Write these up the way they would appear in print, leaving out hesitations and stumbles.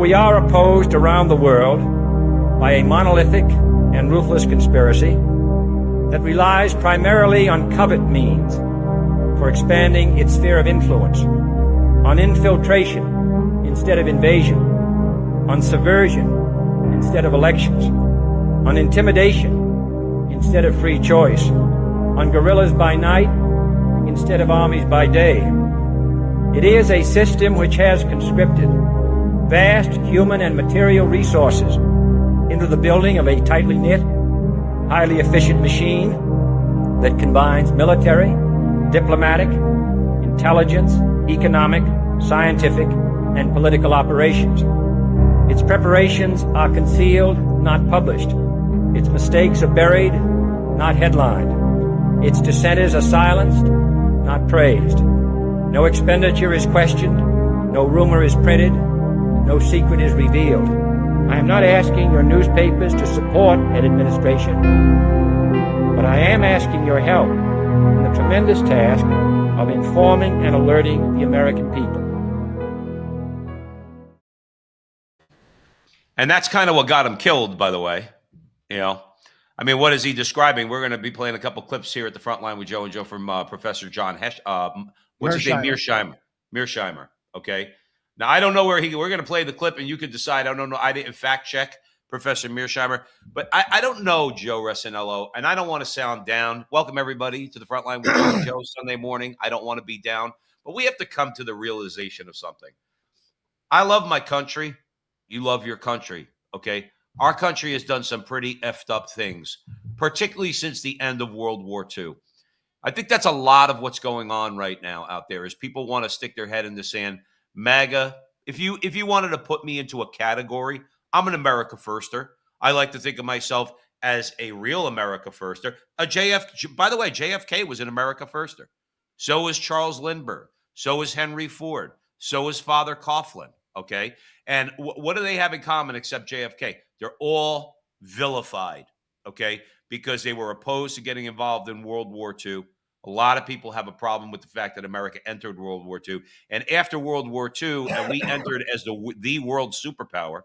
we are opposed around the world by a monolithic and ruthless conspiracy that relies primarily on covert means for expanding its sphere of influence, on infiltration instead of invasion, on subversion instead of elections, on intimidation instead of free choice, on guerrillas by night instead of armies by day. It is a system which has conscripted vast human and material resources into the building of a tightly knit, highly efficient machine that combines military, diplomatic, intelligence, economic, scientific, and political operations. Its preparations are concealed, not published. Its mistakes are buried, not headlined. Its dissenters are silenced, not praised. No expenditure is questioned, no rumor is printed, no secret is revealed. I am not asking your newspapers to support an administration, but I am asking your help in the tremendous task of informing and alerting the American people. And that's kind of what got him killed, by the way. You know, I mean, what is he describing? We're going to be playing a couple clips here at the front line with Joe and Joe from Professor John what's his name? Mearsheimer. Okay. Now, I don't know where we're going to play the clip and you can decide. I don't know. I didn't fact check Professor Mearsheimer, but I don't know Joe Resinello, and I don't want to sound down. Welcome, everybody, to the front line with Joe and Joe Sunday morning. I don't want to be down, but we have to come to the realization of something. I love my country. You love your country. Okay. Our country has done some pretty effed up things, particularly since the end of World War II. I think that's a lot of what's going on right now out there is people want to stick their head in the sand. MAGA, if you wanted to put me into a category, I'm an America firster. I like to think of myself as a real America firster. By the way, JFK was an America firster. So was Charles Lindbergh. So was Henry Ford. So was Father Coughlin. Okay. And what do they have in common except JFK? They're all vilified. Okay. Because they were opposed to getting involved in World War II. A lot of people have a problem with the fact that America entered World War II. And after World War II, and we entered as the world superpower,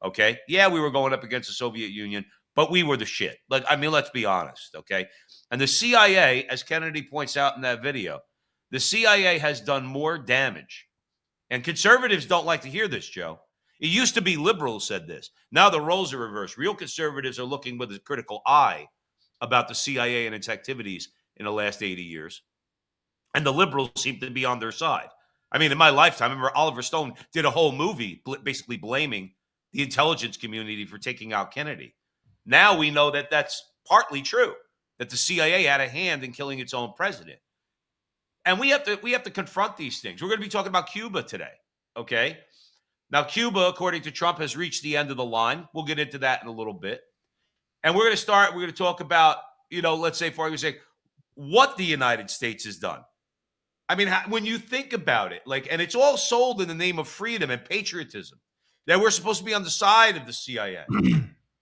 okay? Yeah, we were going up against the Soviet Union, but we were the shit. Like, I mean, let's be honest, okay? And the CIA, as Kennedy points out in that video, the CIA has done more damage. And conservatives don't like to hear this, Joe. It used to be liberals said this. Now the roles are reversed. Real conservatives are looking with a critical eye about the CIA and its activities in the last 80 years. And the liberals seem to be on their side. I mean, in my lifetime, I remember Oliver Stone did a whole movie basically blaming the intelligence community for taking out Kennedy. Now we know that that's partly true, that the CIA had a hand in killing its own president. And we have to confront these things. We're going to be talking about Cuba today, okay? Now, Cuba, according to Trump, has reached the end of the line. We'll get into that in a little bit. And we're going to talk about, let's say, for argument's sake, what the United States has done. I mean, when you think about it, and it's all sold in the name of freedom and patriotism, that we're supposed to be on the side of the CIA.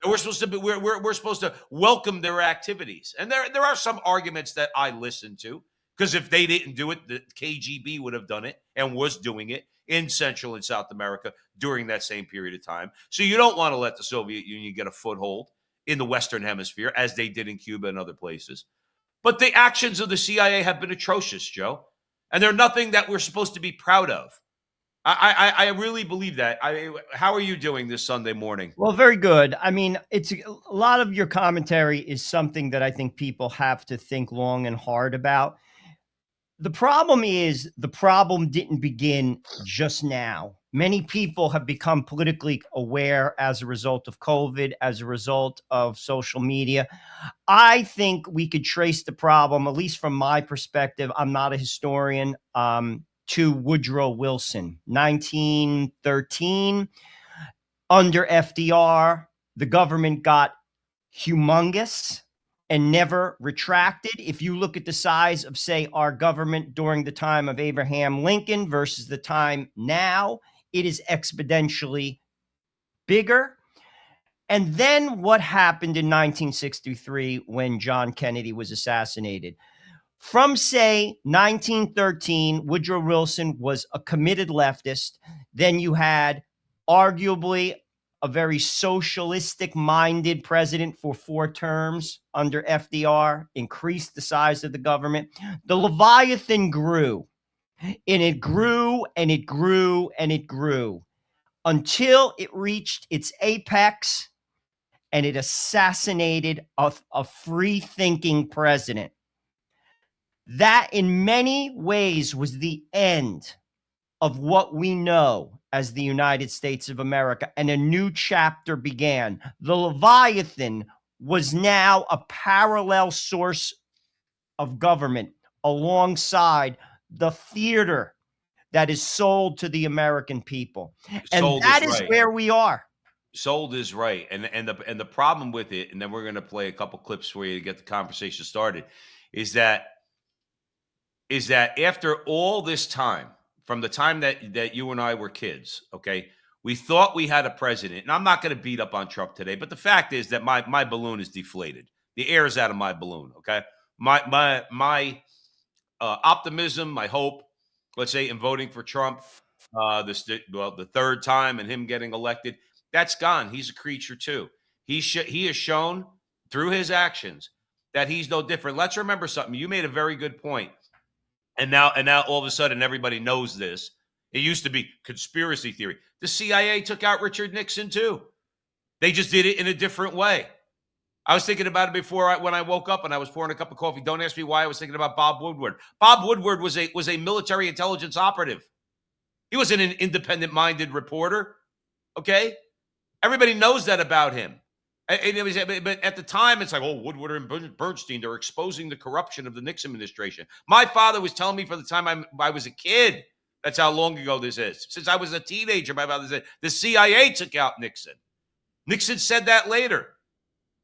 We're supposed to welcome their activities. And there are some arguments that I listen to, because if they didn't do it, the KGB would have done it and was doing it in Central and South America during that same period of time. So you don't want to let the Soviet Union get a foothold in the Western Hemisphere, as they did in Cuba and other places. But the actions of the CIA have been atrocious, Joe. And they're nothing that we're supposed to be proud of. I really believe that. How are you doing this Sunday morning? Well, very good. I mean, it's a lot of your commentary is something that I think people have to think long and hard about. The problem is the problem didn't begin just now. Many people have become politically aware as a result of COVID, as a result of social media. I think we could trace the problem, at least from my perspective. I'm not a historian, to Woodrow Wilson, 1913. Under FDR, the government got humongous and never retracted. If you look at the size of, say, our government during the time of Abraham Lincoln versus the time now, it is exponentially bigger. And then what happened in 1963 when John Kennedy was assassinated? From, say, 1913, Woodrow Wilson was a committed leftist. Then you had arguably a very socialistic-minded president for 4 terms under FDR, increased the size of the government. The Leviathan grew, and it grew, and it grew, and it grew until it reached its apex, and it assassinated a free-thinking president. That, in many ways, was the end of what we know as the United States of America, and a new chapter began. The Leviathan was now a parallel source of government alongside the theater that is sold to the American people. And Sold that is is right. where we are. Sold is right. And the problem with it, and then we're going to play a couple clips for you to get the conversation started, is that after all this time, from the time that you and I were kids, okay, we thought we had a president, and I'm not going to beat up on Trump today, but the fact is that my balloon is deflated. The air is out of my balloon, okay? My optimism, my hope, let's say, in voting for Trump, the third time and him getting elected, that's gone. He's a creature too. He has shown through his actions that he's no different. Let's remember something. You made a very good point. And now all of a sudden everybody knows this. It used to be conspiracy theory. The CIA took out Richard Nixon too. They just did it in a different way. I was thinking about it before when I woke up and I was pouring a cup of coffee. Don't ask me why I was thinking about Bob Woodward. Bob Woodward was a military intelligence operative. He wasn't an independent-minded reporter. Okay, everybody knows that about him. But at the time, it's like, oh, Woodward and Bernstein, they're exposing the corruption of the Nixon administration. My father was telling me from the time I was a kid. That's how long ago this is. Since I was a teenager, my father said the CIA took out Nixon. Nixon said that later.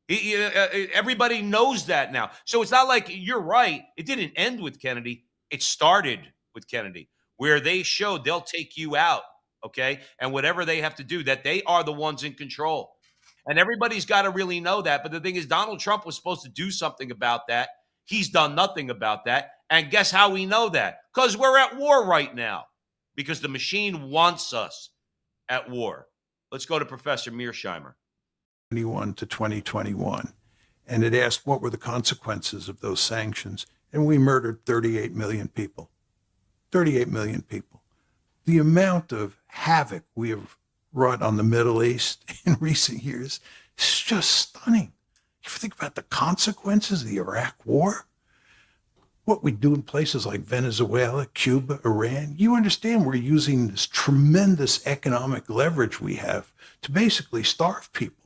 Everybody knows that now. So it's not like, you're right, it didn't end with Kennedy. It started with Kennedy, where they showed they'll take you out, okay? And whatever they have to do, that they are the ones in control. And everybody's got to really know that. But the thing is, Donald Trump was supposed to do something about that. He's done nothing about that. And guess how we know that? Because we're at war right now. Because the machine wants us at war. Let's go to Professor Mearsheimer. 2021 to 2021. And it asked what were the consequences of those sanctions. And we murdered 38 million people. 38 million people. The amount of havoc we have wrought on the Middle East in recent years is just stunning. You ever think about the consequences of the Iraq War? What we do in places like Venezuela, Cuba, Iran, you understand we're using this tremendous economic leverage we have to basically starve people,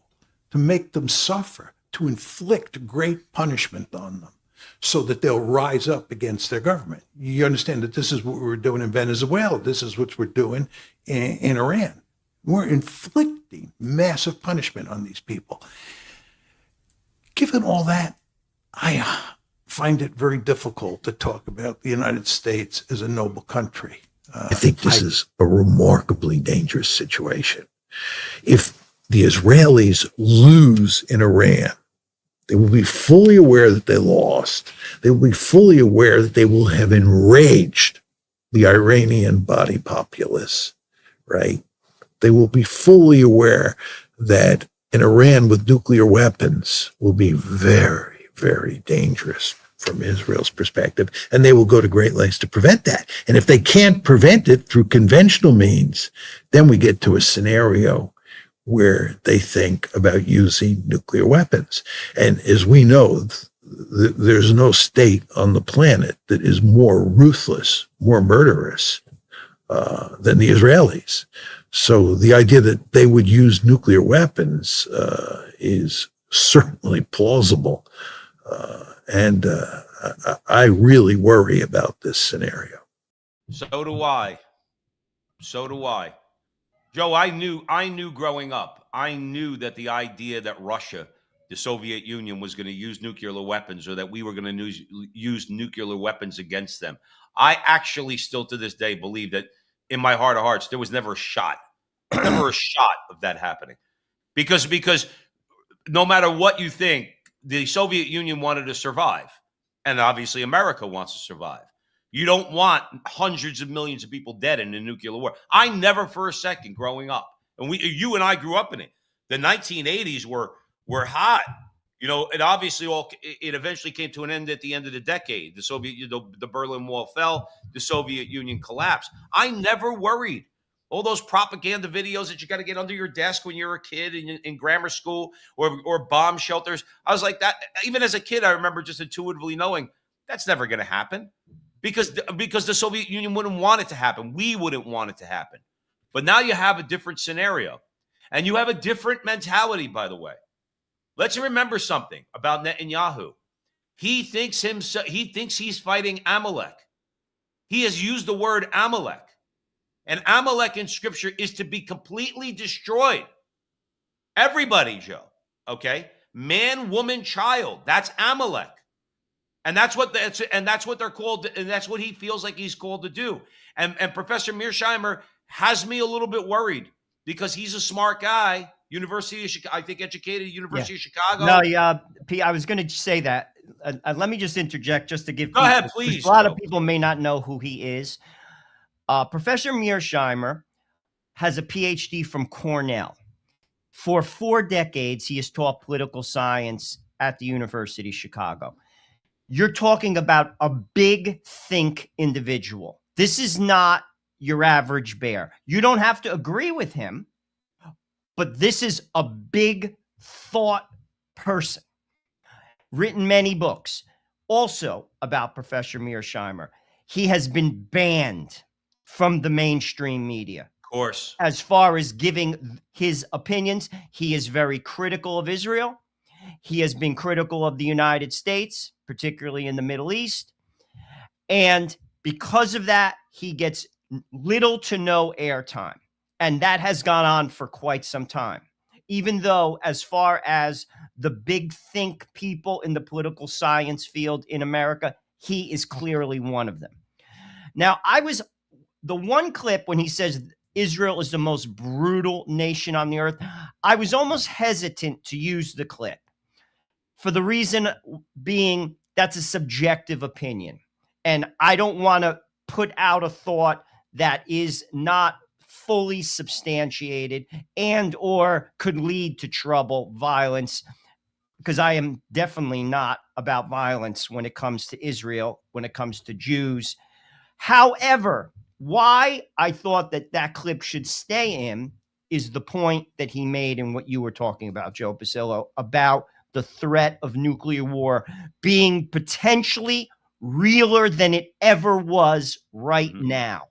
to make them suffer, to inflict great punishment on them so that they'll rise up against their government. You understand that this is what we're doing in Venezuela. This is what we're doing in Iran. We're inflicting massive punishment on these people. Given all that, I find it very difficult to talk about the United States as a noble country. I think this is a remarkably dangerous situation. If the Israelis lose in Iran, they will be fully aware that they lost. They will be fully aware that they will have enraged the Iranian body populace, right? They will be fully aware that an Iran with nuclear weapons will be very, very dangerous from Israel's perspective, and they will go to great lengths to prevent that. And if they can't prevent it through conventional means, then we get to a scenario where they think about using nuclear weapons. And as we know, there's no state on the planet that is more ruthless, more murderous than the Israelis. So the idea that they would use nuclear weapons is certainly plausible. And I really worry about this scenario. So do I. So do I. Joe, I knew growing up, I knew that the idea that Russia, the Soviet Union, was going to use nuclear weapons, or that we were going to use nuclear weapons against them. I actually still to this day believe that in my heart of hearts, there was never a shot of that happening. Because no matter what you think, the Soviet Union wanted to survive. And obviously America wants to survive. You don't want hundreds of millions of people dead in a nuclear war. I never for a second growing up And you and I grew up in it. The 1980s were hot. It obviously it eventually came to an end at the end of the decade. The Berlin Wall fell, the Soviet Union collapsed. I never worried. All those propaganda videos that you got to get under your desk when you're a kid in grammar school or bomb shelters. I was like that. Even as a kid, I remember just intuitively knowing that's never going to happen because the Soviet Union wouldn't want it to happen. We wouldn't want it to happen. But now you have a different scenario, and you have a different mentality, by the way. Let's remember something about Netanyahu. He thinks he's fighting Amalek. He has used the word Amalek. And Amalek in scripture is to be completely destroyed. Everybody, Joe. Okay? Man, woman, child. That's Amalek. And that's what they're called, and that's what he feels like he's called to do. And Professor Mearsheimer has me a little bit worried because he's a smart guy. University of Chicago, I think educated, University of Chicago. No, yeah, P, I was going to say that. Let me just interject just to give Go ahead, please. A lot of people may not know who he is. Professor Mearsheimer has a PhD from Cornell. For 4 decades, he has taught political science at the University of Chicago. You're talking about a big think individual. This is not your average bear. You don't have to agree with him, but this is a big thought person. Written many books. Also about Professor Mearsheimer. He has been banned from the mainstream media. Of course. As far as giving his opinions, he is very critical of Israel. He has been critical of the United States, particularly in the Middle East. And because of that, he gets little to no airtime. And that has gone on for quite some time. Even though, as far as the big think people in the political science field in America, he is clearly one of them. Now, the one clip when he says Israel is the most brutal nation on the earth, I was almost hesitant to use the clip for the reason being that's a subjective opinion. And I don't want to put out a thought that is not fully substantiated and or could lead to trouble, violence, because I am definitely not about violence when it comes to Israel, when it comes to Jews. However, why I thought that clip should stay in is the point that he made in what you were talking about, Joe Pasillo, about the threat of nuclear war being potentially realer than it ever was right now.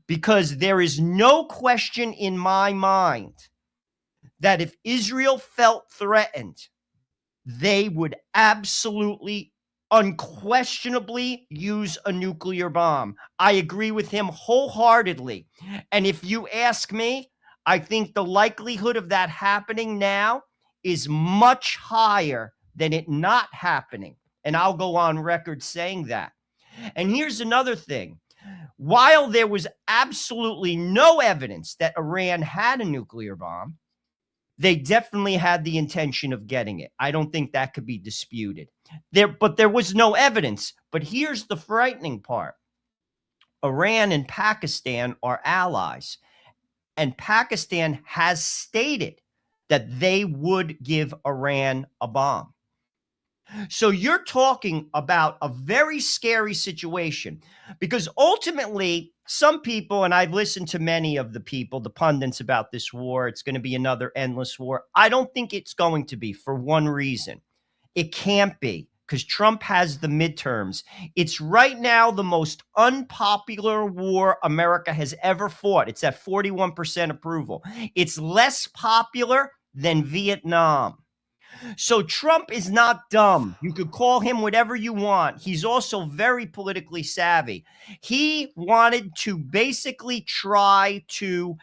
Because there is no question in my mind that if Israel felt threatened, they would absolutely, unquestionably use a nuclear bomb. I agree with him wholeheartedly. And if you ask me, I think the likelihood of that happening now is much higher than it not happening. And I'll go on record saying that. And here's another thing. While there was absolutely no evidence that Iran had a nuclear bomb, they definitely had the intention of getting it. I don't think that could be disputed. But there was no evidence. But here's the frightening part. Iran and Pakistan are allies. And Pakistan has stated that they would give Iran a bomb. So you're talking about a very scary situation because ultimately some people, and I've listened to many of the people, the pundits about this war, it's going to be another endless war. I don't think it's going to be for one reason. It can't be because Trump has the midterms. It's right now the most unpopular war America has ever fought. It's at 41% approval. It's less popular than Vietnam. So Trump is not dumb. You could call him whatever you want. He's also very politically savvy. He wanted to basically try to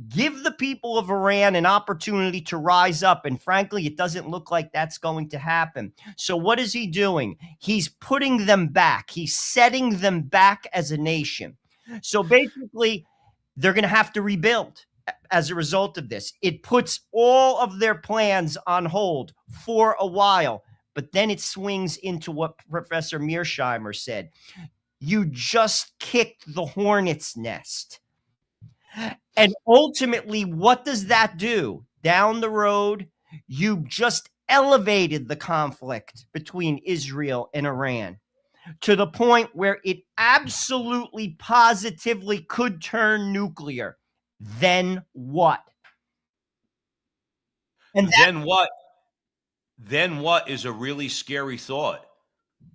give the people of Iran an opportunity to rise up. And frankly, it doesn't look like that's going to happen. So what is he doing? He's putting them back. He's setting them back as a nation. So basically, they're going to have to rebuild. As a result of this, it puts all of their plans on hold for a while, but then it swings into what Professor Mearsheimer said. You just kicked the hornet's nest. And ultimately, what does that do? Down the road, you just elevated the conflict between Israel and Iran to the point where it absolutely positively could turn nuclear. Then what? And that, Then what? Then what is a really scary thought?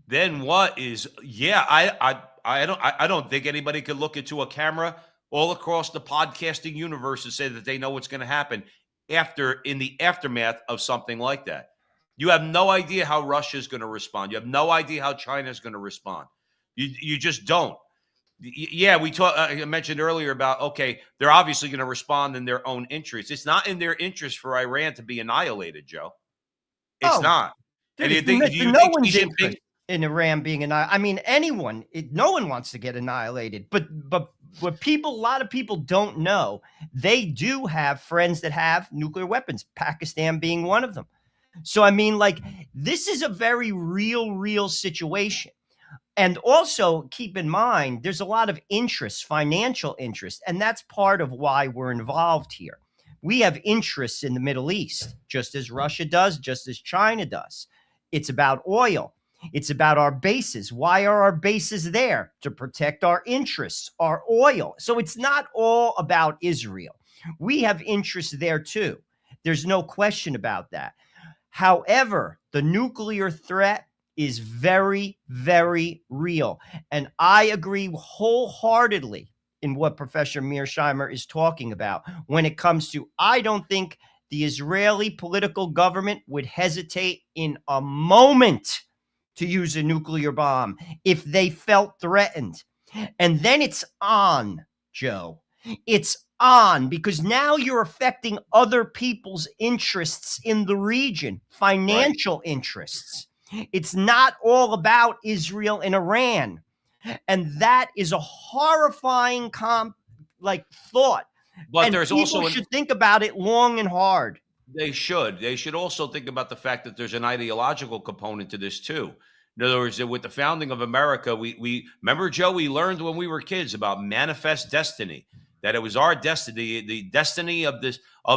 Then what is, yeah, I don't think anybody could look into a camera all across the podcasting universe and say that they know what's going to happen in the aftermath of something like that. You have no idea how Russia is going to respond. You have no idea how China is going to respond. You just don't. Yeah, I mentioned earlier about, okay, they're obviously going to respond in their own interest. It's not in their interest for Iran to be annihilated, Joe. It's oh, not. dude, And do you no think Xi one's Jinping? interest in Iran being annihilated. I mean, no one wants to get annihilated. But what a lot of people don't know, they do have friends that have nuclear weapons, Pakistan being one of them. So, I mean, like, this is a very real situation. And also keep in mind, there's a lot of interest, financial interest, and that's part of why we're involved here. We have interests in the Middle East, just as Russia does, just as China does. It's about oil. It's about our bases. Why are our bases there? To protect our interests, our oil. So it's not all about Israel. We have interests there too. There's no question about that. However, the nuclear threat is very, very real. And I agree wholeheartedly in what Professor Mearsheimer is talking about when it comes to, I don't think the Israeli political government would hesitate in a moment to use a nuclear bomb if they felt threatened. And then it's on, Joe. It's on, because now you're affecting other people's interests in the region, financial interests. It's not all about Israel and Iran. And that is a horrifying thought. But and there's people also should think about it long and hard. They should. They should also think about the fact that there's an ideological component to this too. In other words, that with the founding of America, we remember, Joe, we learned when we were kids about manifest destiny, that it was our destiny, the destiny of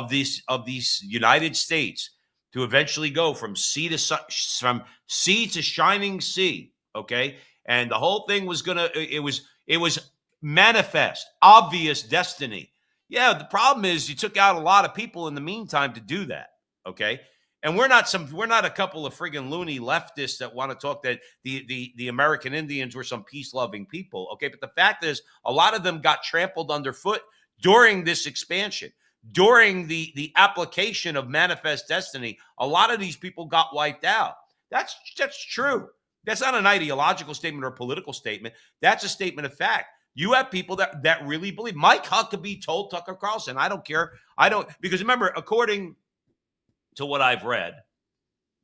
these United States to eventually go from sea to shining sea. Okay, and the whole thing was it was manifest, obvious destiny. Yeah, the problem is you took out a lot of people in the meantime to do that. Okay. And we're not a couple of friggin' loony leftists that want to talk that the American Indians were some peace-loving people. Okay. But the fact is, a lot of them got trampled underfoot during this expansion, during the application of manifest destiny. A lot of these people got wiped out. That's true. That's not an ideological statement or a political statement. That's a statement of fact. You have people that really believe. Mike Huckabee told Tucker Carlson, I don't care. Because remember, according to what I've read,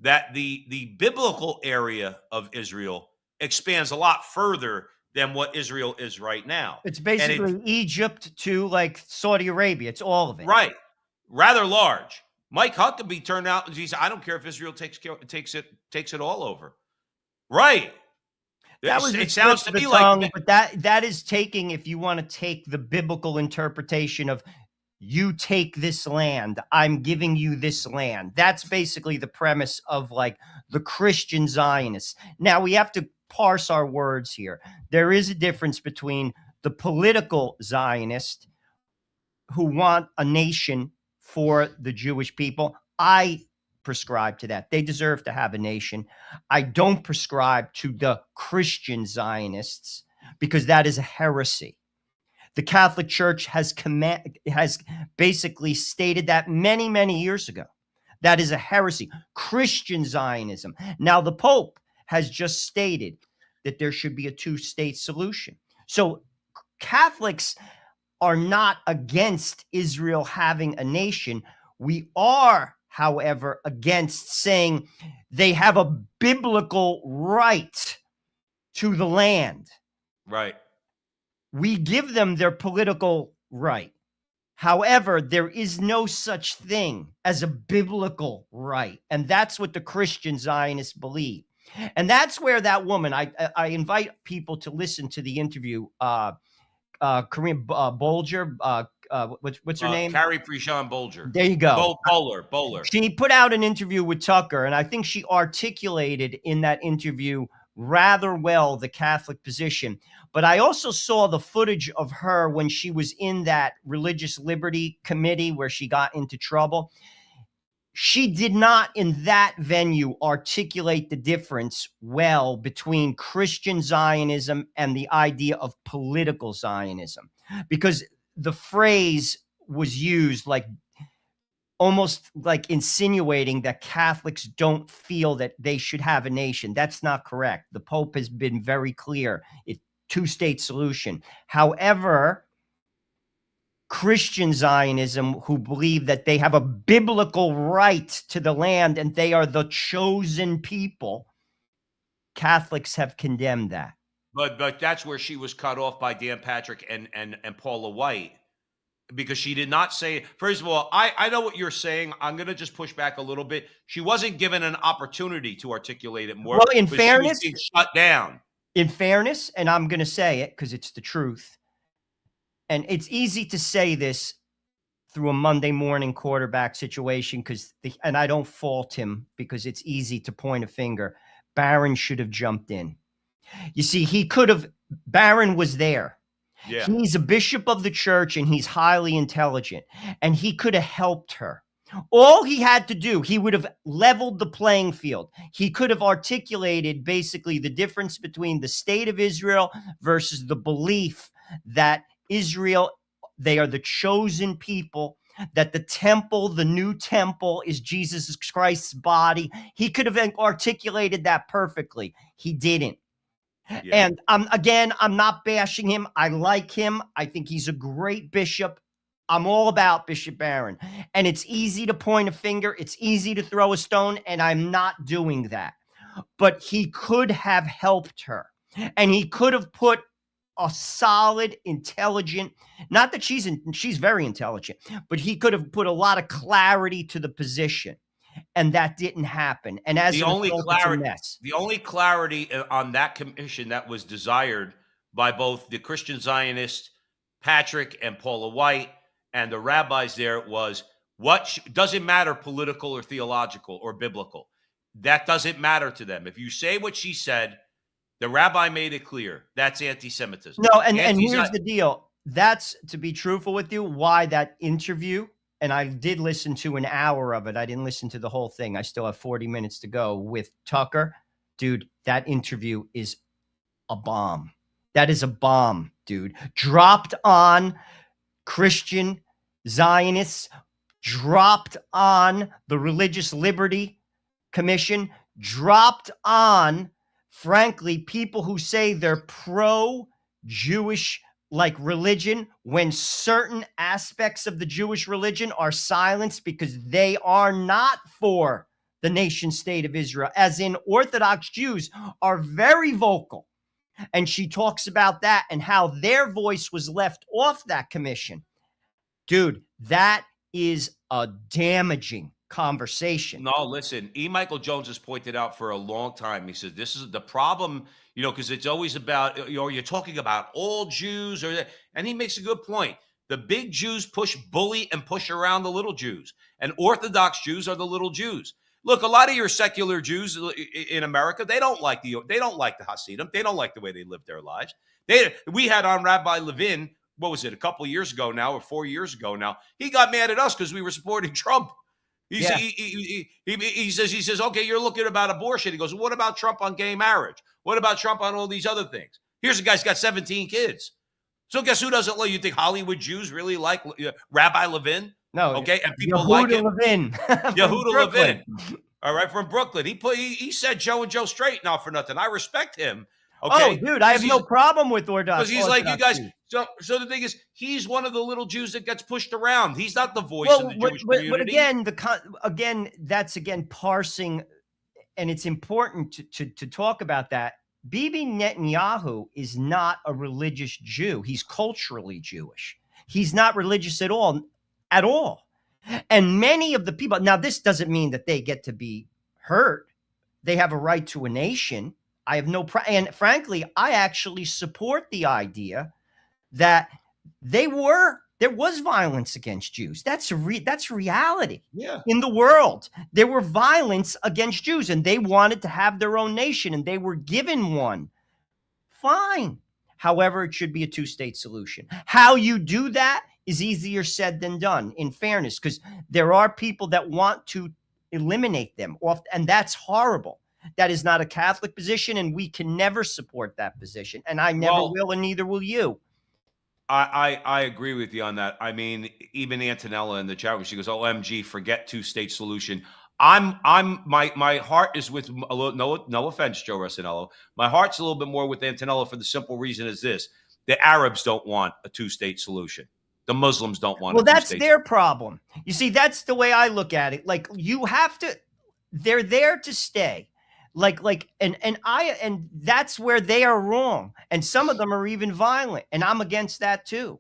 that the biblical area of Israel expands a lot further than what Israel is right now. It's basically Egypt to like Saudi Arabia. It's all of it. Right. Rather large. Mike Huckabee turned out and he said, I don't care if Israel takes it all over. Right. It sounds to me like, but that is taking, if you want to take the biblical interpretation of, you take this land, I'm giving you this land. That's basically the premise of like the Christian Zionists. Now we have to parse our words here. There is a difference between the political Zionist who want a nation for the Jewish people. I prescribe to that. They deserve to have a nation. I don't prescribe to the Christian Zionists because that is a heresy. The Catholic Church has basically stated that many, many years ago. That is a heresy. Christian Zionism. Now, the Pope has just stated that there should be a two-state solution. So Catholics are not against Israel having a nation. We are, however, against saying they have a biblical right to the land. Right. We give them their political right. However, there is no such thing as a biblical right. And that's what the Christian Zionists believe. And that's where that woman, I invite people to listen to the interview, Kareem Bolger, what's her name? Carrie Prejean Bolger. There you go. Bowler. She put out an interview with Tucker, and I think she articulated in that interview rather well the Catholic position. But I also saw the footage of her when she was in that religious liberty committee where she got into trouble. She did not in that venue articulate the difference well between Christian Zionism and the idea of political Zionism, because the phrase was used like almost like insinuating that Catholics don't feel that they should have a nation. That's not correct. The Pope has been very clear. It's two-state solution. However, Christian Zionism, who believe that they have a biblical right to the land and they are the chosen people, Catholics have condemned that. But that's where she was cut off by Dan Patrick and Paula White, because she did not say. First of all, I know what you're saying. I'm going to just push back a little bit. She wasn't given an opportunity to articulate it more. Well, in fairness, she was being shut down. In fairness, and I'm going to say it because it's the truth. And it's easy to say this through a Monday morning quarterback situation and I don't fault him because it's easy to point a finger. Barron should have jumped in. You see, Barron was there. Yeah. He's a bishop of the church and he's highly intelligent, and he could have helped her. All he had to do, he would have leveled the playing field. He could have articulated basically the difference between the state of Israel versus the belief that Israel, they are the chosen people, that the temple, the new temple, is Jesus Christ's body. He could have articulated that perfectly. He didn't. Yeah. And I'm not bashing him. I like him. I think he's a great bishop. I'm all about Bishop Barron. And it's easy to point a finger. It's easy to throw a stone, and I'm not doing that. But he could have helped her, and he could have put a solid, intelligent, not that she's very intelligent, but he could have put a lot of clarity to the position, and that didn't happen. And as the only clarity on that commission that was desired by both the Christian Zionist Patrick and Paula White and the rabbis there was doesn't matter political or theological or biblical. That doesn't matter to them. If you say what she said, the rabbi made it clear. That's anti-Semitism. No, and here's the deal. That's, to be truthful with you, why that interview, and I did listen to an hour of it. I didn't listen to the whole thing. I still have 40 minutes to go with Tucker. Dude, that interview is a bomb. That is a bomb, dude. Dropped on Christian Zionists, dropped on the Religious Liberty Commission, dropped on, frankly, people who say they're pro-Jewish like religion when certain aspects of the Jewish religion are silenced because they are not for the nation state of Israel, as in Orthodox Jews are very vocal. And she talks about that and how their voice was left off that commission. Dude, that is a damaging conversation. No, listen, E. Michael Jones has pointed out for a long time. He says this is the problem, because it's always about, you're talking about all Jews, and he makes a good point. The big Jews bully and push around the little Jews, and Orthodox Jews are the little Jews. Look, a lot of your secular Jews in America, they don't like the Hasidim. They don't like the way they live their lives. We had on Rabbi Levin, what was it, a couple of years ago now, or 4 years ago now? He got mad at us because we were supporting Trump. He says, okay, you're looking about abortion. He goes, well, what about Trump on gay marriage? What about Trump on all these other things? Here's a guy's got 17 kids. So guess who doesn't like? You think Hollywood Jews really like Rabbi Levin? No. Okay, and people like him. Levin. Yehuda Levin. All right, from Brooklyn. He said Joe and Joe straight, not for nothing. I respect him. Okay? Oh, dude, I have no problem with Orthodox. Because he's like, you guys. So the thing is, he's one of the little Jews that gets pushed around. He's not the voice of the Jewish community. But again, that's parsing, and it's important to talk about that. Bibi Netanyahu is not a religious Jew. He's culturally Jewish. He's not religious at all. And many of the people, now this doesn't mean that they get to be hurt. They have a right to a nation. I have and frankly, I actually support the idea that they were There was violence against Jews. That's reality. Yeah. In the world, there were violence against Jews, and they wanted to have their own nation, and they were given one. Fine. However, it should be a two-state solution. How you do that is easier said than done, in fairness, because there are people that want to eliminate them off, and that's horrible. That is not a Catholic position, and we can never support that position. And I never will, and neither will you. I agree with you on that. I mean, even Antonella in the chat room, she goes, "OMG, forget two-state solution." My heart is with a little, no offense, Joe Rossinello. My heart's a little bit more with Antonella for the simple reason is this: the Arabs don't want a two-state solution. The Muslims don't want. Well, that's their problem. You see, that's the way I look at it. Like you have to, they're there to stay. And that's where they are wrong. And some of them are even violent, and I'm against that too.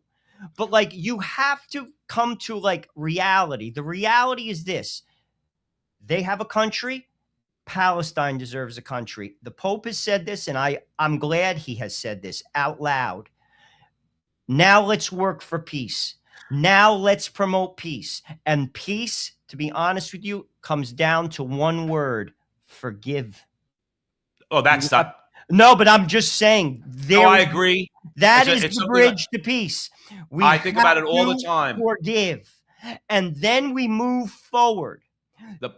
But like you have to come to like reality. The reality is this: they have a country. Palestine deserves a country. The Pope has said this, and I'm glad he has said this out loud. Now let's work for peace. Now let's promote peace. And peace, to be honest with you, comes down to one word: forgive. Oh, that's not. No, but I'm just saying. I agree. That is the bridge to peace. I think about it all the time. Forgive. And then we move forward. The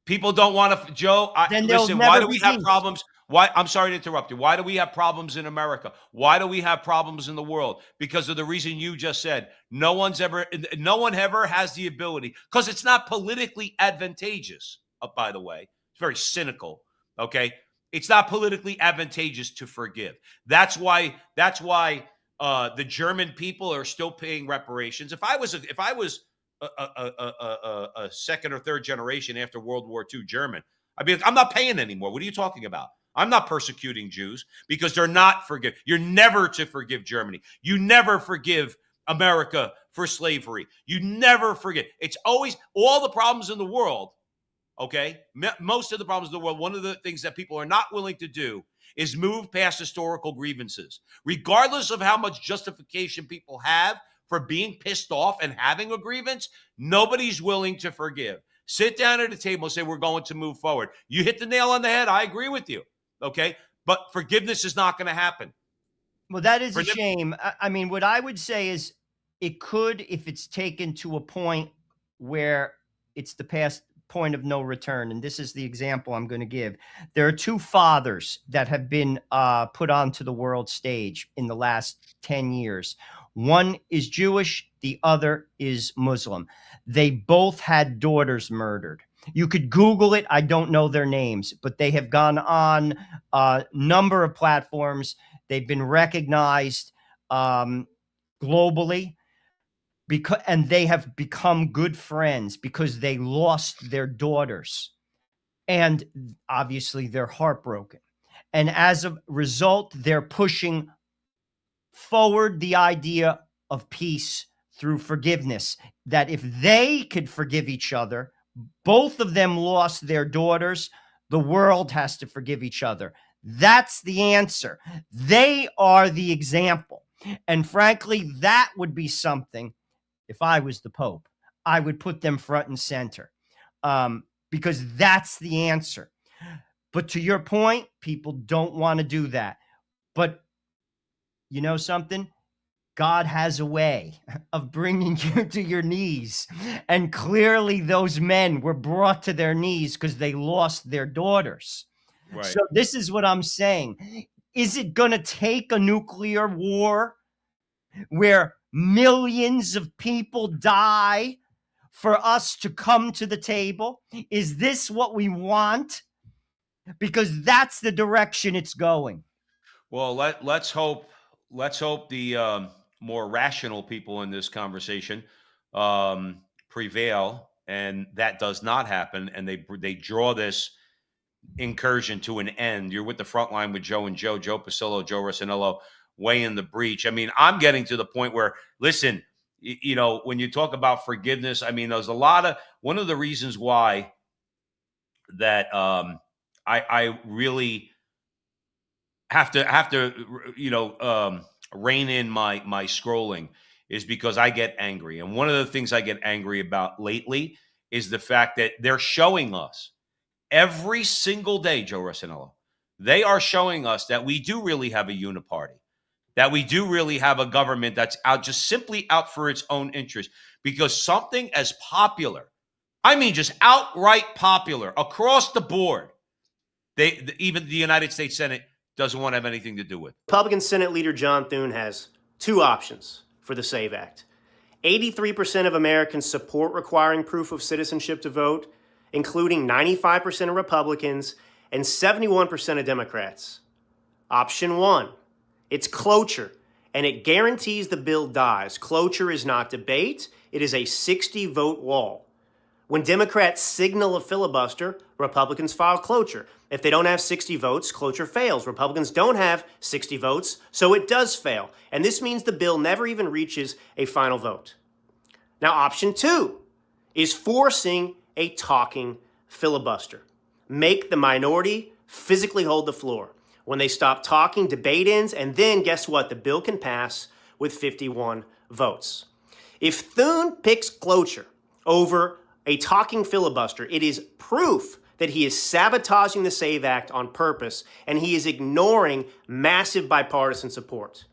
people don't want to, Joe. Listen, why do we have problems? Why? I'm sorry to interrupt you. Why do we have problems in America? Why do we have problems in the world? Because of the reason you just said. No one ever has the ability, because it's not politically advantageous. By the way, it's very cynical. Okay, it's not politically advantageous to forgive. That's why the German people are still paying reparations. If I was a second or third generation after World War II German, I'd be like, I'm not paying anymore. What are you talking about? I'm not persecuting Jews because they're not forgive. You're never to forgive Germany. You never forgive America for slavery. You never forget. It's always all the problems in the world. Okay. Most of the problems in the world. One of the things that people are not willing to do is move past historical grievances, regardless of how much justification people have for being pissed off and having a grievance. Nobody's willing to forgive. Sit down at a table and say, we're going to move forward. You hit the nail on the head. I agree with you. Okay. But forgiveness is not going to happen. Well, that is a shame. I mean, what I would say is it could, if it's taken to a point where it's the past point of no return. And this is the example I'm going to give. There are two fathers that have been put onto the world stage in the last 10 years. One is Jewish. The other is Muslim. They both had daughters murdered. You could Google it. I don't know their names, but they have gone on a number of platforms. They've been recognized globally, and they have become good friends because they lost their daughters. And obviously they're heartbroken. And as a result, they're pushing forward the idea of peace through forgiveness, that if they could forgive each other, both of them lost their daughters, the world has to forgive each other. That's the answer. They are the example. And frankly, that would be something, if I was the Pope, I would put them front and center, because that's the answer. But to your point, people don't want to do that. But you know something? God has a way of bringing you to your knees. And clearly those men were brought to their knees because they lost their daughters. Right. So this is what I'm saying. Is it going to take a nuclear war where millions of people die for us to come to the table? Is this what we want? Because that's the direction it's going. Well, let's hope the more rational people in this conversation prevail, and that does not happen, and they draw this incursion to an end. You're with the front line with Joe and Joe Pasillo, Joe Rossinello, weighing the breach. I mean, I'm getting to the point where, listen, you know, when you talk about forgiveness, I mean, there's a lot of, one of the reasons why that I really have to rein in my scrolling is because I get angry. And one of the things I get angry about lately is the fact that they're showing us every single day, Joe Rossinello, they are showing us that we do really have a uniparty, that we do really have a government that's out, just simply out for its own interest. Because something as popular, I mean, just outright popular across the board, even the United States Senate doesn't want to have anything to do with. Republican Senate Leader John Thune has two options for the SAVE Act. 83% of Americans support requiring proof of citizenship to vote, including 95% of Republicans and 71% of Democrats. Option one, it's cloture, and it guarantees the bill dies. Cloture is not debate, it is a 60-vote wall. When Democrats signal a filibuster, Republicans file cloture. If they don't have 60 votes, cloture fails. Republicans don't have 60 votes, so it does fail. And this means the bill never even reaches a final vote. Now, option two is forcing a talking filibuster. Make the minority physically hold the floor. When they stop talking, debate ends, and then guess what? The bill can pass with 51 votes. If Thune picks cloture over a talking filibuster, it is proof that he is sabotaging the SAVE Act on purpose, and he is ignoring massive bipartisan support.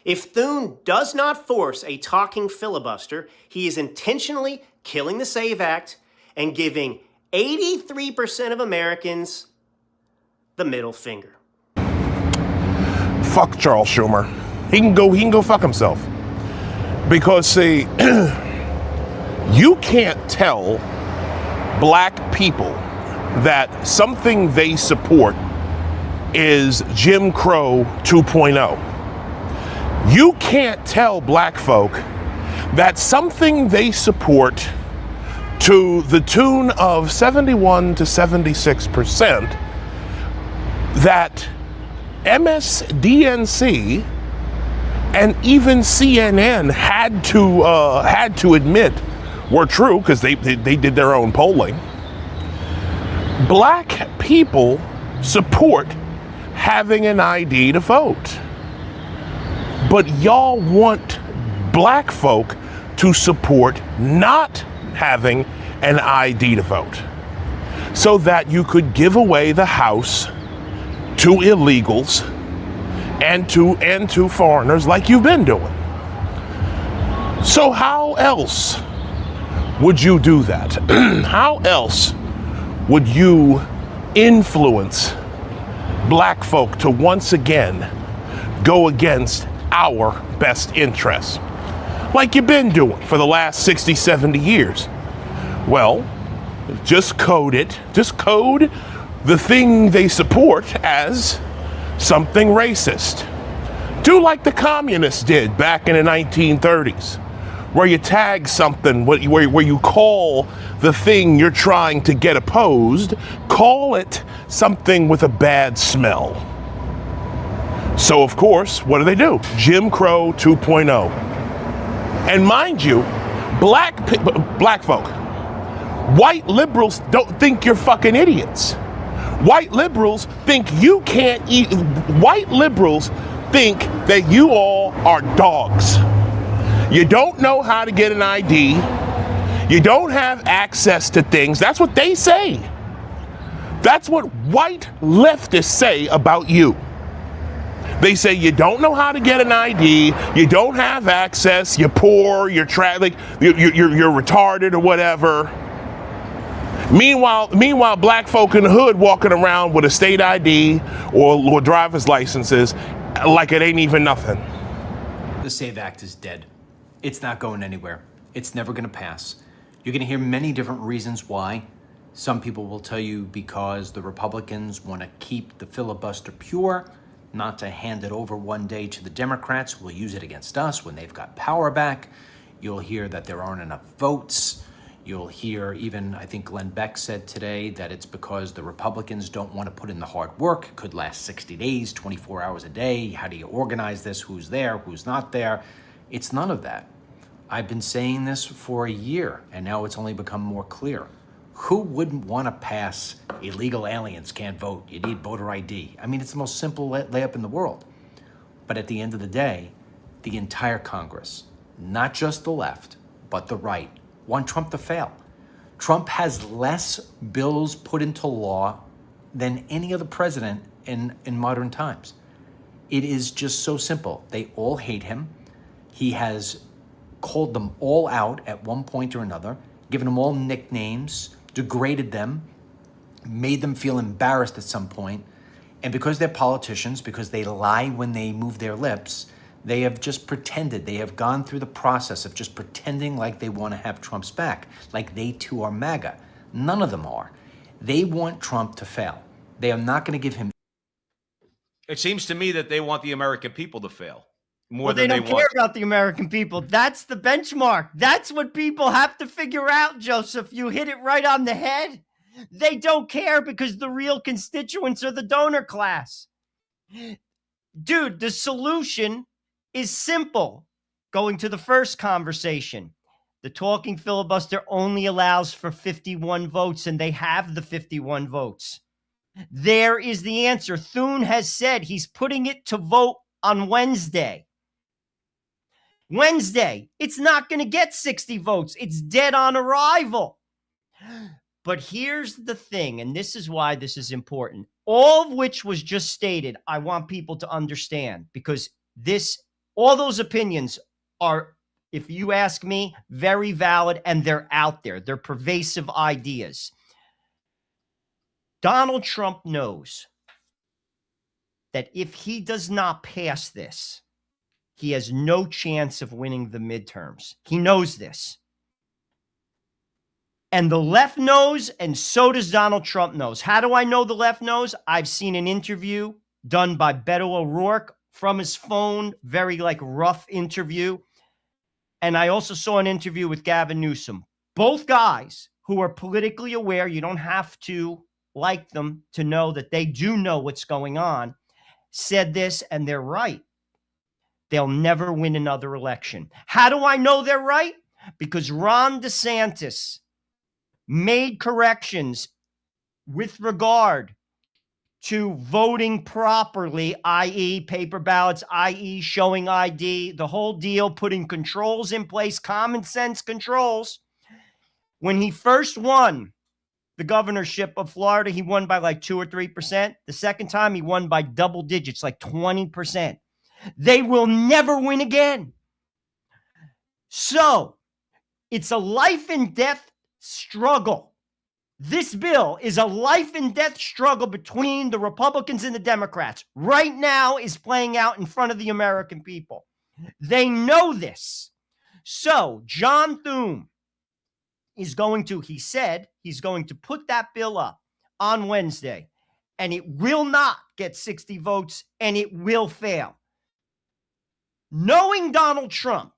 If Thune does not force a talking filibuster, he is intentionally killing the SAVE Act and giving 83% of Americans the middle finger. Fuck Charles Schumer. He can go fuck himself. Because see, you can't tell black people that something they support is Jim Crow 2.0. You can't tell black folk that something they support to the tune of 71 to 76%, that MSDNC and even CNN had to admit were true because they did their own polling. Black people support having an ID to vote. But y'all want black folk to support not having an ID to vote so that you could give away the House to illegals and to foreigners like you've been doing. So how else would you do that? How else would you influence black folk to once again go against our best interests, like you've been doing for the last 60, 70 years? Well, just code it. Just code the thing they support as something racist. Do like the communists did back in the 1930s, where you tag something, where you call the thing you're trying to get opposed, call it something with a bad smell. So, of course, what do? Jim Crow 2.0. And mind you, black folk, white liberals don't think you're fucking idiots. White liberals think you can't eat. White liberals think that you all are dogs. You don't know how to get an ID. You don't have access to things. That's what they say. That's what white leftists say about you. They say you don't know how to get an ID, you don't have access, you're poor, you're you're retarded or whatever. Meanwhile, black folk in the hood walking around with a state ID or driver's licenses like it ain't even nothing. The SAVE Act is dead. It's not going anywhere. It's never going to pass. You're going to hear many different reasons why. Some people will tell you because the Republicans want to keep the filibuster pure, not to hand it over one day to the Democrats who will use it against us when they've got power back. You'll hear that there aren't enough votes. You'll hear even, I think Glenn Beck said today, that it's because the Republicans don't want to put in the hard work. It could last 60 days, 24 hours a day. How do you organize this? Who's there? Who's not there? It's none of that. I've been saying this for a year, and now it's only become more clear. Who wouldn't want to pass illegal aliens can't vote? You need voter ID. I mean, it's the most simple layup in the world. But at the end of the day, the entire Congress, not just the left, but the right, want Trump to fail. Trump has less bills put into law than any other president in modern times. It is just so simple. They all hate him. He has called them all out at one point or another, given them all nicknames, degraded them, made them feel embarrassed at some point. And because they're politicians, because they lie when they move their lips, they have just pretended. They have gone through the process of just pretending like they want to have Trump's back, like they too are MAGA. None of them are. They want Trump to fail. They are not going to give him. It seems to me that they want the American people to fail more Well, than they don't care about the American people. That's the benchmark. That's what people have to figure out, Joseph. You hit it right on the head. They don't care because the real constituents are the donor class. Dude, the solution is simple. Going to the first conversation, the talking filibuster only allows for 51 votes, and they have the 51 votes. There is the answer. Thune has said he's putting it to vote on Wednesday. It's not going to get 60 votes. It's dead on arrival. But here's the thing, and this is why this is important. All of which was just stated, I want people to understand, because all those opinions are, if you ask me, very valid, and they're out there. They're pervasive ideas. Donald Trump knows that if he does not pass this, he has no chance of winning the midterms. He knows this. And the left knows, and so does Donald Trump knows. How do I know the left knows? I've seen an interview done by Beto O'Rourke from his phone, very rough interview. And I also saw an interview with Gavin Newsom. Both guys who are politically aware, you don't have to like them to know that they do know what's going on, said this, and they're right. They'll never win another election. How do I know they're right? Because Ron DeSantis made corrections with regard to voting properly, i.e. paper ballots, i.e. showing ID, the whole deal, putting controls in place, common sense controls. When he first won the governorship of Florida, he won by 2 or 3%. The second time, he won by double digits, 20%. They will never win again. So it's a life and death struggle. This bill is a life and death struggle between the Republicans and the Democrats. Right now is playing out in front of the American people. They know this. So John Thune is he said he's going to put that bill up on Wednesday, and it will not get 60 votes, and it will fail. Knowing Donald Trump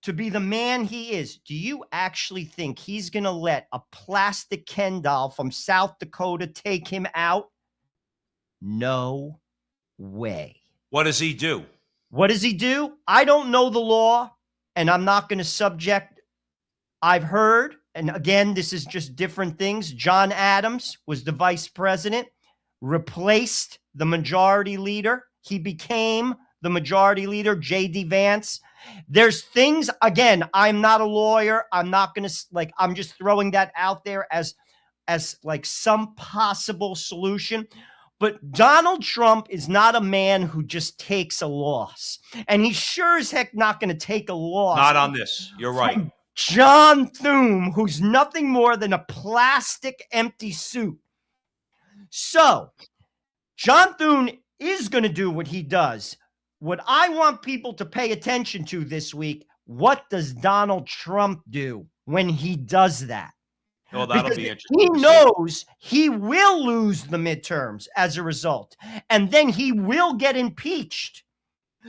to be the man he is, do you actually think he's going to let a plastic Ken doll from South Dakota take him out? No way. What does he do? I don't know the law, and I'm not going to subject. I've heard, and again, this is just different things. John Adams was the vice president, replaced the majority leader. He became the majority leader, J.D. Vance. There's things, again, I'm not a lawyer. I'm not going to, I'm just throwing that out there as some possible solution. But Donald Trump is not a man who just takes a loss. And he sure as heck not going to take a loss. Not on this. You're right. John Thune, who's nothing more than a plastic empty suit. So John Thune is going to do what he does. What I want people to pay attention to this week, what does Donald Trump do when he does that? Well, that'll because be interesting. He knows he will lose the midterms as a result, and then he will get impeached.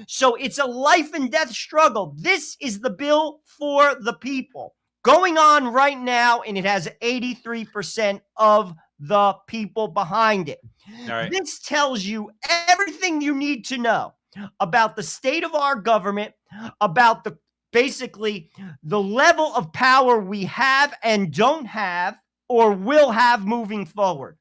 So it's a life and death struggle. This is the bill for the people going on right now, and it has 83% of the people behind it. All right. This tells you everything you need to know about the state of our government, about basically the level of power we have and don't have or will have moving forward.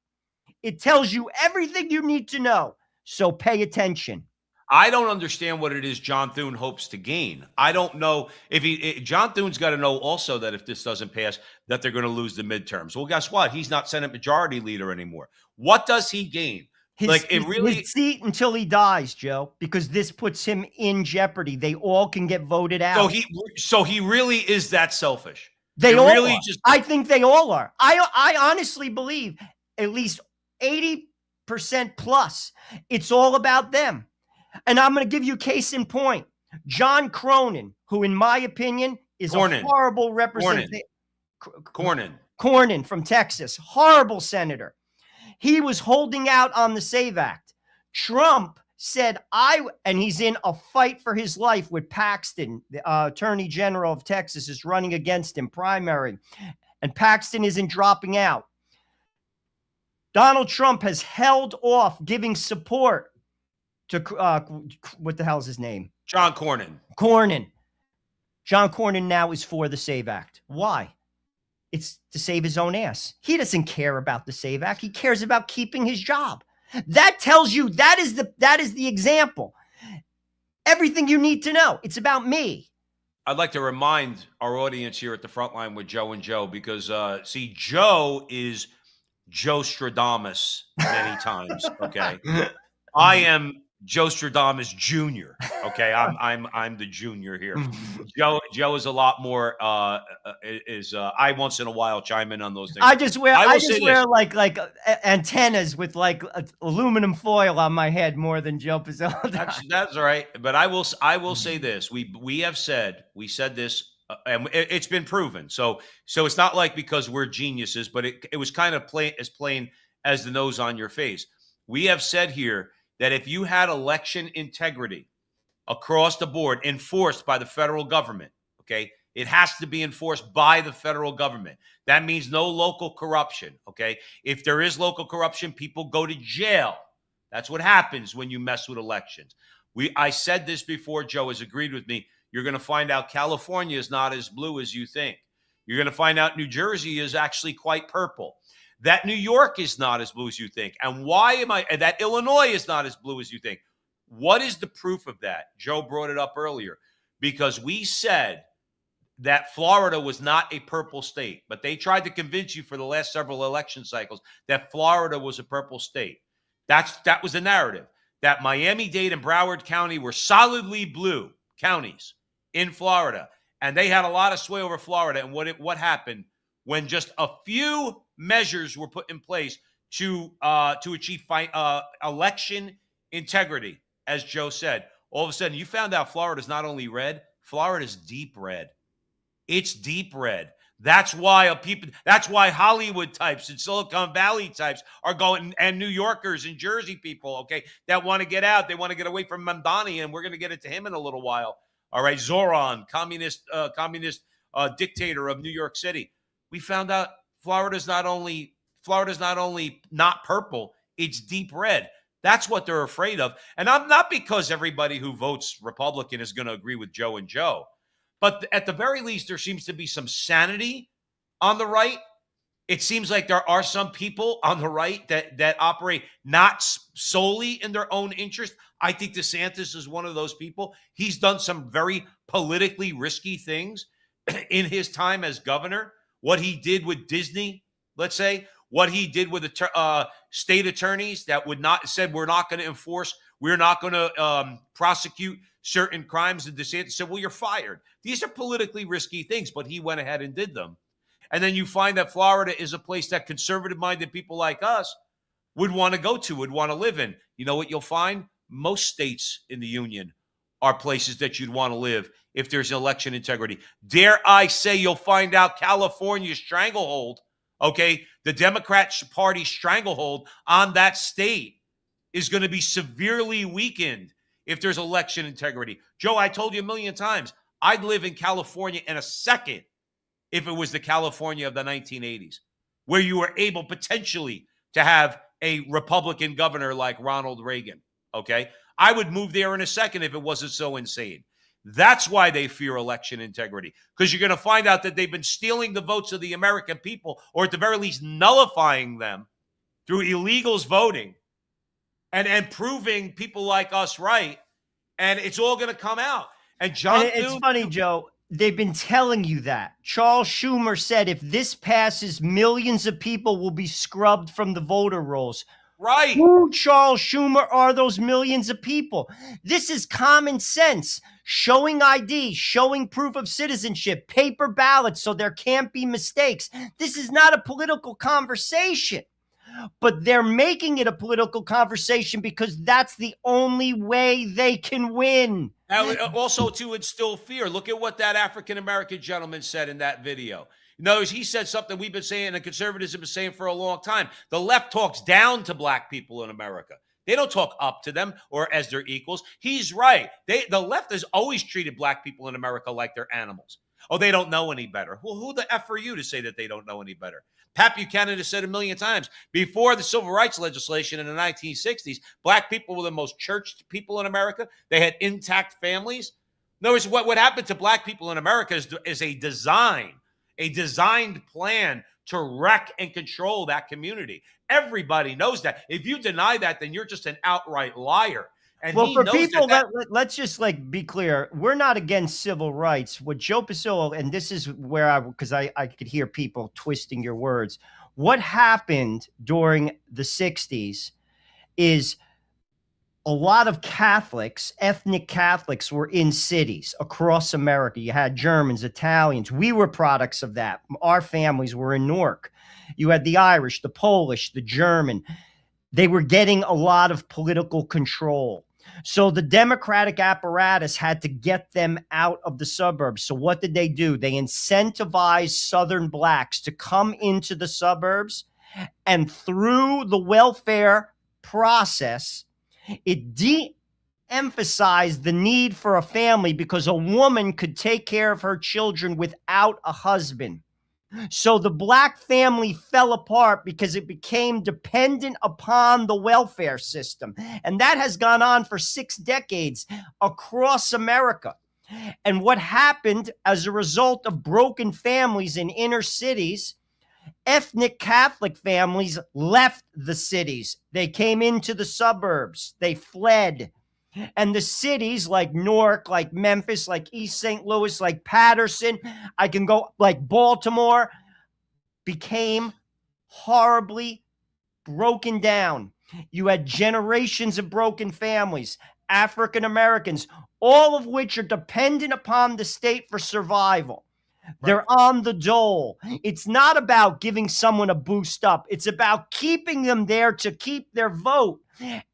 It tells you everything you need to know. So pay attention. I don't understand what it is John Thune hopes to gain. I don't know if John Thune's got to know also that if this doesn't pass, that they're going to lose the midterms. Well, guess what? He's not Senate Majority Leader anymore. What does he gain? His seat until he dies, Joe, because this puts him in jeopardy. They all can get voted out. So he really is that selfish. They all really are. I think they all are. I honestly believe at least 80% plus. It's all about them. And I'm going to give you case in point. John Cronin, who in my opinion is a horrible representative. Cornyn from Texas, horrible senator. He was holding out on the SAVE Act. Trump said, and he's in a fight for his life with Paxton, the Attorney General of Texas, is running against him, primary. And Paxton isn't dropping out. Donald Trump has held off giving support to, what the hell is his name? John Cornyn. John Cornyn now is for the SAVE Act. Why? It's to save his own ass. He doesn't care about the SAVE Act. He cares about keeping his job. That tells you that is the example. Everything you need to know. It's about me. I'd like to remind our audience here at the front line with Joe and Joe because, see, Joe is Joe Stradamus many times. Okay, I am Joe Stradamus Jr. Okay, I'm the junior here. Joe is a lot more. I once in a while chime in on those things. I just wear like antennas with like aluminum foil on my head more than Joe Pizzolo. That's right. But I will say this: we said this. And it's been proven. So it's not like because we're geniuses, but it was kind of plain as the nose on your face. We have said here that if you had election integrity across the board enforced by the federal government, okay, it has to be enforced by the federal government. That means no local corruption, okay? If there is local corruption, people go to jail. That's what happens when you mess with elections. I said this before. Joe has agreed with me. You're going to find out California is not as blue as you think. You're going to find out New Jersey is actually quite purple. That New York is not as blue as you think. And that Illinois is not as blue as you think. What is the proof of that? Joe brought it up earlier because we said that Florida was not a purple state, but they tried to convince you for the last several election cycles that Florida was a purple state. That was the narrative, that Miami-Dade and Broward County were solidly blue counties in Florida, and they had a lot of sway over Florida. And what happened when just a few measures were put in place to achieve election integrity, as Joe said, all of a sudden you found out Florida's not only red, Florida's deep red. It's deep red. That's why Hollywood types and Silicon Valley types are going, and New Yorkers and Jersey people, okay, that want to get out. They want to get away from Mamdani, and we're going to get it to him in a little while. All right, Zoran, communist dictator of New York City. We found out Florida's not only not purple, it's deep red. That's what they're afraid of. And I'm not because everybody who votes Republican is going to agree with Joe and Joe. But at the very least, there seems to be some sanity on the right. It seems like there are some people on the right that operate not solely in their own interest. I think DeSantis is one of those people. He's done some very politically risky things in his time as governor. What he did with Disney, let's say, what he did with the state attorneys that said we're not going to enforce, we're not going to prosecute certain crimes, and DeSantis said, well, you're fired. These are politically risky things, but he went ahead and did them. And then you find that Florida is a place that conservative-minded people like us would want to go to, would want to live in. You know what you'll find? Most states in the union are places that you'd want to live if there's election integrity. Dare I say you'll find out California's stranglehold, okay, the Democrat Party's stranglehold on that state is going to be severely weakened if there's election integrity. Joe, I told you a million times, I'd live in California in a second if it was the California of the 1980s, where you were able potentially to have a Republican governor like Ronald Reagan, okay? I would move there in a second if it wasn't so insane. That's why they fear election integrity, because you're going to find out that they've been stealing the votes of the American people, or at the very least nullifying them through illegals voting and proving people like us right and it's all going to come out. And it's funny, Joe. They've been telling you that. Charles Schumer said if this passes, millions of people will be scrubbed from the voter rolls. Right. Who, Charles Schumer, are those millions of people? This is common sense. Showing ID, showing proof of citizenship, paper ballots so there can't be mistakes. This is not a political conversation. But they're making it a political conversation because that's the only way they can win. Also, to instill fear. Look at what that African-American gentleman said in that video. In other words, he said something we've been saying and conservatives have been saying for a long time. The left talks down to black people in America. They don't talk up to them or as their equals. He's right. The left has always treated black people in America like they're animals. Oh, they don't know any better. Well, who the F are you to say that they don't know any better? Pat Buchanan has said a million times, before the civil rights legislation in the 1960s, black people were the most churched people in America. They had intact families. In other words, what happened to black people in America is a designed plan to wreck and control that community. Everybody knows that. If you deny that, then you're just an outright liar. And well, for people, let's just be clear. We're not against civil rights. What Joe Pasillo, and this is where because I could hear people twisting your words. What happened during the 60s is a lot of Catholics, ethnic Catholics, were in cities across America. You had Germans, Italians. We were products of that. Our families were in Newark. You had the Irish, the Polish, the German. They were getting a lot of political control. So the Democratic apparatus had to get them out of the suburbs. So what did they do? They incentivized Southern blacks to come into the suburbs, and through the welfare process, it de-emphasized the need for a family because a woman could take care of her children without a husband. So the black family fell apart because it became dependent upon the welfare system. And that has gone on for 6 decades across America. And what happened as a result of broken families in inner cities, ethnic Catholic families left the cities. They came into the suburbs. They fled. And the cities like Newark, like Memphis, like East St. Louis, like Patterson, I can go like Baltimore, became horribly broken down. You had generations of broken families, African Americans, all of which are dependent upon the state for survival. They're on the dole. It's not about giving someone a boost up. It's about keeping them there to keep their vote.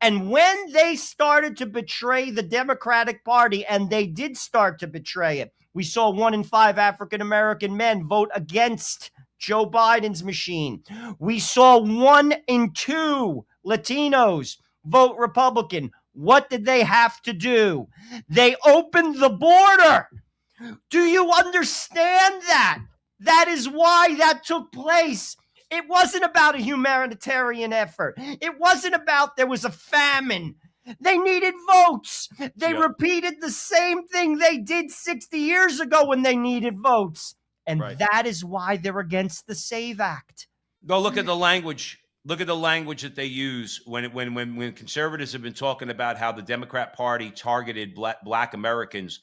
And when they started to betray the Democratic Party, and they did start to betray it, we saw 1 in 5 African-American men vote against Joe Biden's machine. We saw 1 in 2 Latinos vote Republican. What did they have to do? They opened the border. Do you understand that? That is why that took place. It wasn't about a humanitarian effort. It wasn't about there was a famine. They needed votes. They repeated the same thing they did 60 years ago when they needed votes. And that is why they're against the SAVE Act. Go look at the language. Look at the language that they use when conservatives have been talking about how the Democrat Party targeted black Americans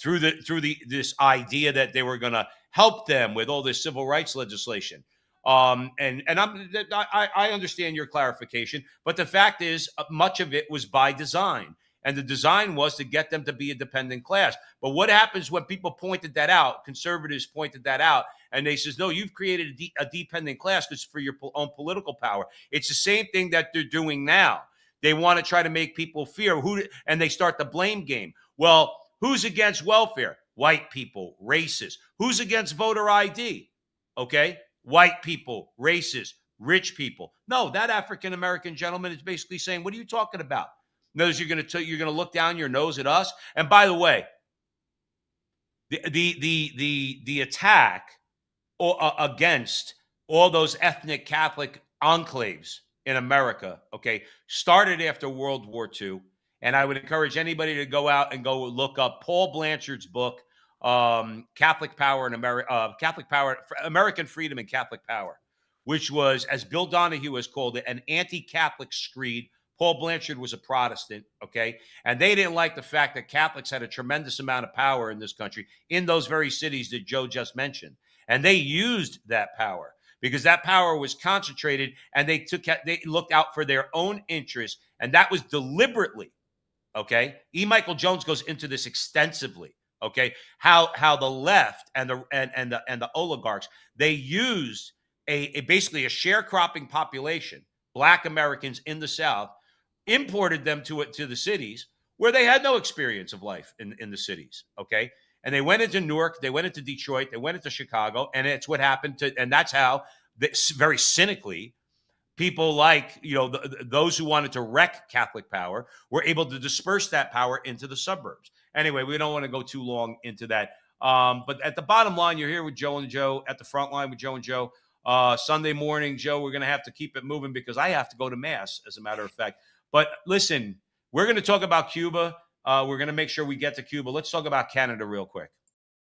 through this idea that they were going to help them with all this civil rights legislation. And I understand your clarification, but the fact is much of it was by design. And the design was to get them to be a dependent class. But what happens when people pointed that out, conservatives pointed that out, and they says, no, you've created a dependent class because for your own political power. It's the same thing that they're doing now. They want to try to make people fear and they start the blame game. Well, who's against welfare? White people, racist. Who's against voter ID? Okay, white people, racist, rich people. No, that African-American gentleman is basically saying, what are you talking about? Knows you're going to look down your nose at us. And by the way, the attack against all those ethnic Catholic enclaves in America, okay, started after World War II. And I would encourage anybody to go out and go look up Paul Blanchard's book, Catholic Power in America, Catholic Power, American Freedom and Catholic Power, which was, as Bill Donahue has called it, an anti-Catholic screed. Paul Blanchard was a Protestant, okay? And they didn't like the fact that Catholics had a tremendous amount of power in this country in those very cities that Joe just mentioned. And they used that power because that power was concentrated, and they looked out for their own interests, and that was deliberately, okay? E. Michael Jones goes into this extensively, okay? How the left and the oligarchs, they used basically a sharecropping population, Black Americans in the South, imported them to the cities where they had no experience of life in the cities, okay? And they went into Newark, they went into Detroit, they went into Chicago, and it's what happened to, and that's how, very cynically, people like, those who wanted to wreck Catholic power were able to disperse that power into the suburbs. Anyway, we don't want to go too long into that. But at the bottom line, you're here with Joe and Joe, at the front line with Joe and Joe. Sunday morning, Joe, we're going to have to keep it moving because I have to go to Mass, as a matter of fact. But listen, we're going to talk about Cuba. We're going to make sure we get to Cuba. Let's talk about Canada real quick.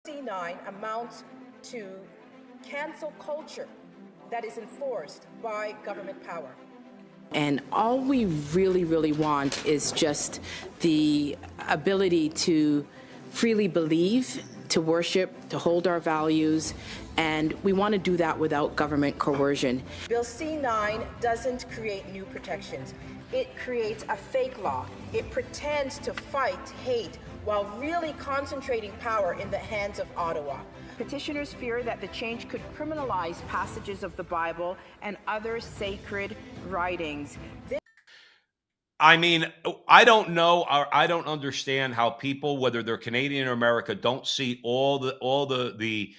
C9 amounts to cancel culture that is enforced by government power. And all we really, really want is just the ability to freely believe, to worship, to hold our values, and we want to do that without government coercion. Bill C9 doesn't create new protections. It creates a fake law. It pretends to fight hate while really concentrating power in the hands of Ottawa. Petitioners fear that the change could criminalize passages of the Bible and other sacred writings. I mean, I don't know, or I don't understand how people, whether they're Canadian or America, don't see all the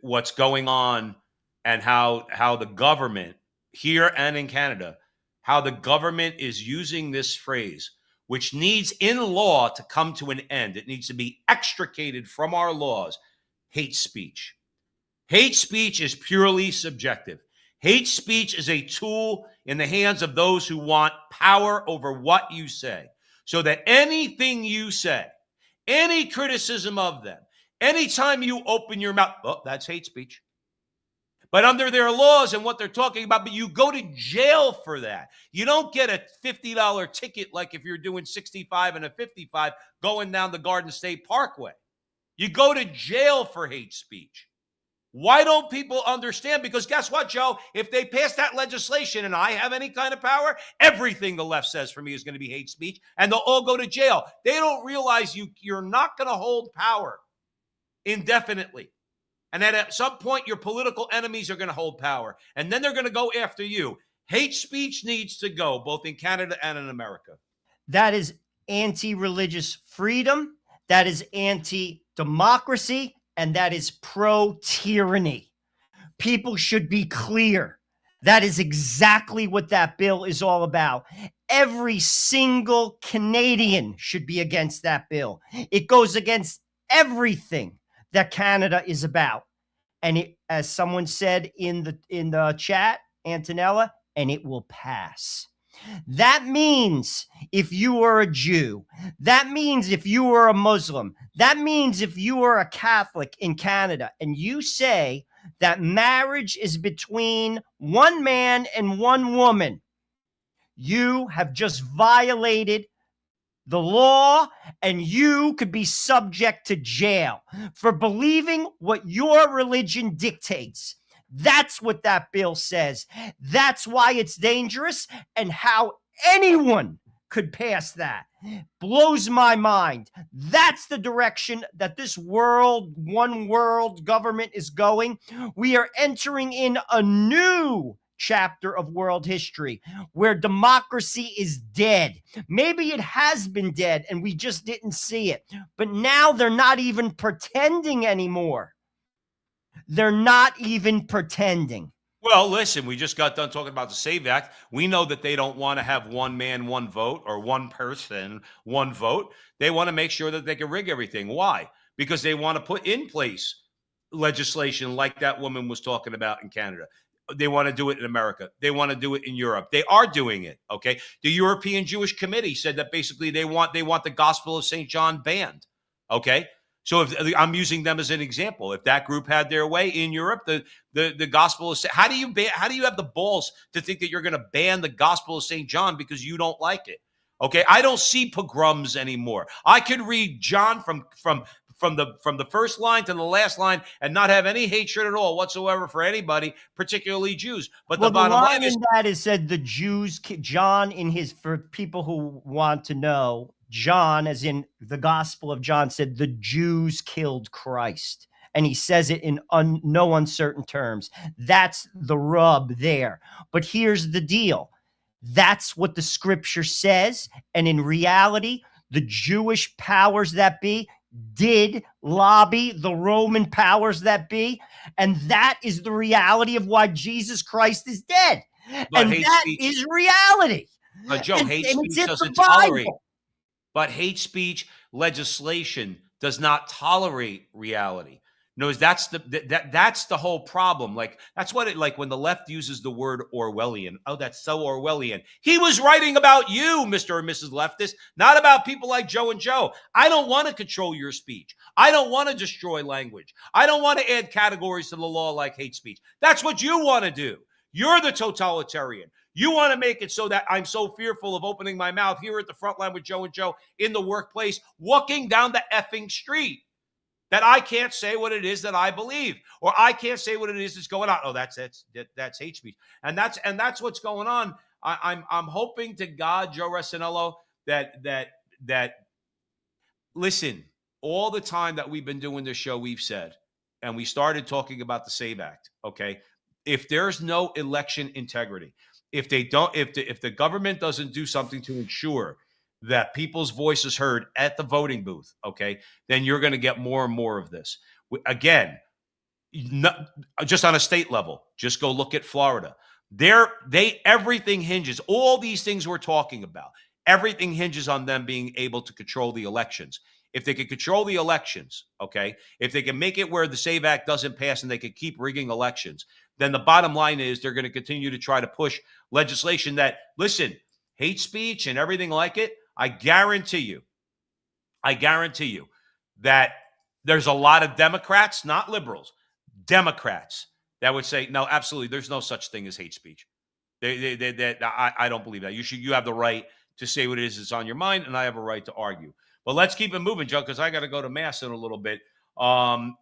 what's going on, and how the government here and in Canada, how the government is using this phrase, which needs in law to come to an end. It needs to be extricated from our laws. Hate speech. Hate speech is purely subjective. Hate speech is a tool in the hands of those who want power over what you say, so that anything you say, any criticism of them, anytime you open your mouth, oh, that's hate speech. But under their laws and what they're talking about, but you go to jail for that. You don't get a $50 ticket like if you're doing 65 and a 55 going down the Garden State Parkway. You go to jail for hate speech. Why don't people understand? Because guess what, Joe? If they pass that legislation and I have any kind of power, everything the left says for me is going to be hate speech, and they'll all go to jail. They don't realize you're not going to hold power indefinitely. And that at some point, your political enemies are going to hold power, and then they're going to go after you. Hate speech needs to go, both in Canada and in America. That is anti-religious freedom. That is anti-democracy. And that is pro-tyranny. People should be clear. That is exactly what that bill is all about. Every single Canadian should be against that bill. It goes against everything that Canada is about. And it, as someone said in the chat, Antonella, and it will pass. That means if you are a Jew, that means if you are a Muslim, that means if you are a Catholic in Canada and you say that marriage is between one man and one woman, you have just violated the law, and you could be subject to jail for believing what your religion dictates. That's what that bill says. That's why it's dangerous, and how anyone could pass that blows my mind. That's the direction that this one world government is going. We are entering in a new chapter of world history where democracy is dead. Maybe it has been dead and we just didn't see it, but now they're not even pretending anymore. They're not even pretending. Well, listen, we just got done talking about the SAVE Act. We know that they don't want to have one man, one vote, or one person, one vote. They want to make sure that they can rig everything. Why? Because they want to put in place legislation like that woman was talking about in Canada. They want to do it in America. They want to do it in Europe. They are doing it, okay? The European Jewish Committee said that basically they want the Gospel of St. John banned, okay? So if I'm using them as an example, if that group had their way in Europe, the gospel is, how do you have the balls to think that you're going to ban the gospel of St. John because you don't like it? Okay, I don't see pogroms anymore. I could read John from the first line to the last line and not have any hatred at all whatsoever for anybody, particularly Jews. But well, the bottom line line is, in that is said the Jews, John in his, for people who want to know, John, as in the Gospel of John, said the Jews killed Christ. And he says it in no uncertain terms. That's the rub there. But here's the deal. That's what the scripture says. And in reality, the Jewish powers that be did lobby the Roman powers that be. And that is the reality of why Jesus Christ is dead. but And hate that speech, is reality. but Joe, hate and speech it's in doesn't the tolerate. Bible. But hate speech legislation does not tolerate reality. No, that's the whole problem. Like, that's what it, like when the left uses the word Orwellian. Oh, that's so Orwellian. He was writing about you, Mr. and Mrs. Leftist, not about people like Joe and Joe. I don't want to control your speech. I don't want to destroy language. I don't want to add categories to the law like hate speech. That's what you want to do. You're the totalitarian. You want to make it so that I'm so fearful of opening my mouth here at the front line with Joe and Joe in the workplace, walking down the effing street, that I can't say what it is that I believe, or I can't say what it is that's going on. Oh, that's hate speech, and that's what's going on. I'm hoping to God, Joe Resinello, that listen. All the time that we've been doing this show, we've said, and we started talking about the SAVE Act. Okay, if there's no election integrity, if the government doesn't do something to ensure that people's voice is heard at the voting booth, okay, then you're going to get more and more of this. Again, just on a state level, just go look at Florida. Everything hinges, all these things we're talking about, everything hinges on them being able to control the elections. If they can control the elections, okay, if they can make it where the SAVE Act doesn't pass and they can keep rigging elections, then the bottom line is they're going to continue to try to push legislation that, listen, hate speech and everything like it, I guarantee you that there's a lot of Democrats, not liberals, Democrats that would say, no, absolutely, there's no such thing as hate speech. I don't believe that. You have the right to say what it is that's on your mind, and I have a right to argue. But let's keep it moving, Joe, because I got to go to Mass in a little bit. I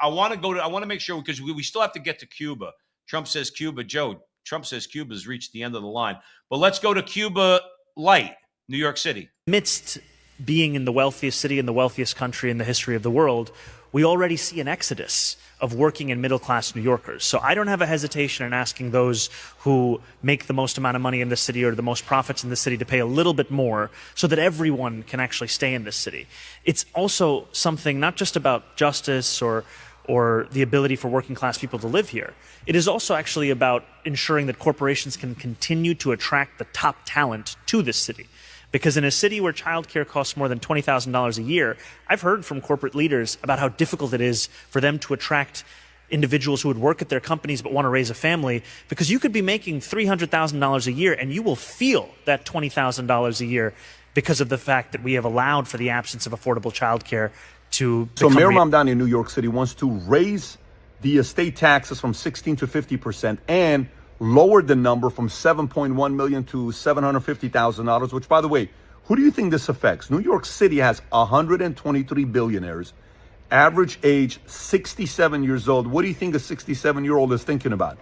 want to make sure, because we still have to get to Cuba. Trump says Cuba. Joe, Trump says Cuba's reached the end of the line. But let's go to Cuba light, New York City. Amidst being in the wealthiest city in the wealthiest country in the history of the world, we already see an exodus of working and middle-class New Yorkers. So I don't have a hesitation in asking those who make the most amount of money in the city or the most profits in the city to pay a little bit more so that everyone can actually stay in this city. It's also something not just about justice or the ability for working class people to live here. It is also actually about ensuring that corporations can continue to attract the top talent to this city. Because in a city where childcare costs more than $20,000 a year, I've heard from corporate leaders about how difficult it is for them to attract individuals who would work at their companies but want to raise a family, because you could be making $300,000 a year and you will feel that $20,000 a year because of the fact that we have allowed for the absence of affordable childcare to become. So Mayor Mamdani in New York City wants to raise the estate taxes from 16 to 50% and lowered the number from $7.1 million to $750,000, which, by the way, who do you think this affects? New York City has 123 billionaires, average age 67 years old. What do you think a 67-year-old is thinking about?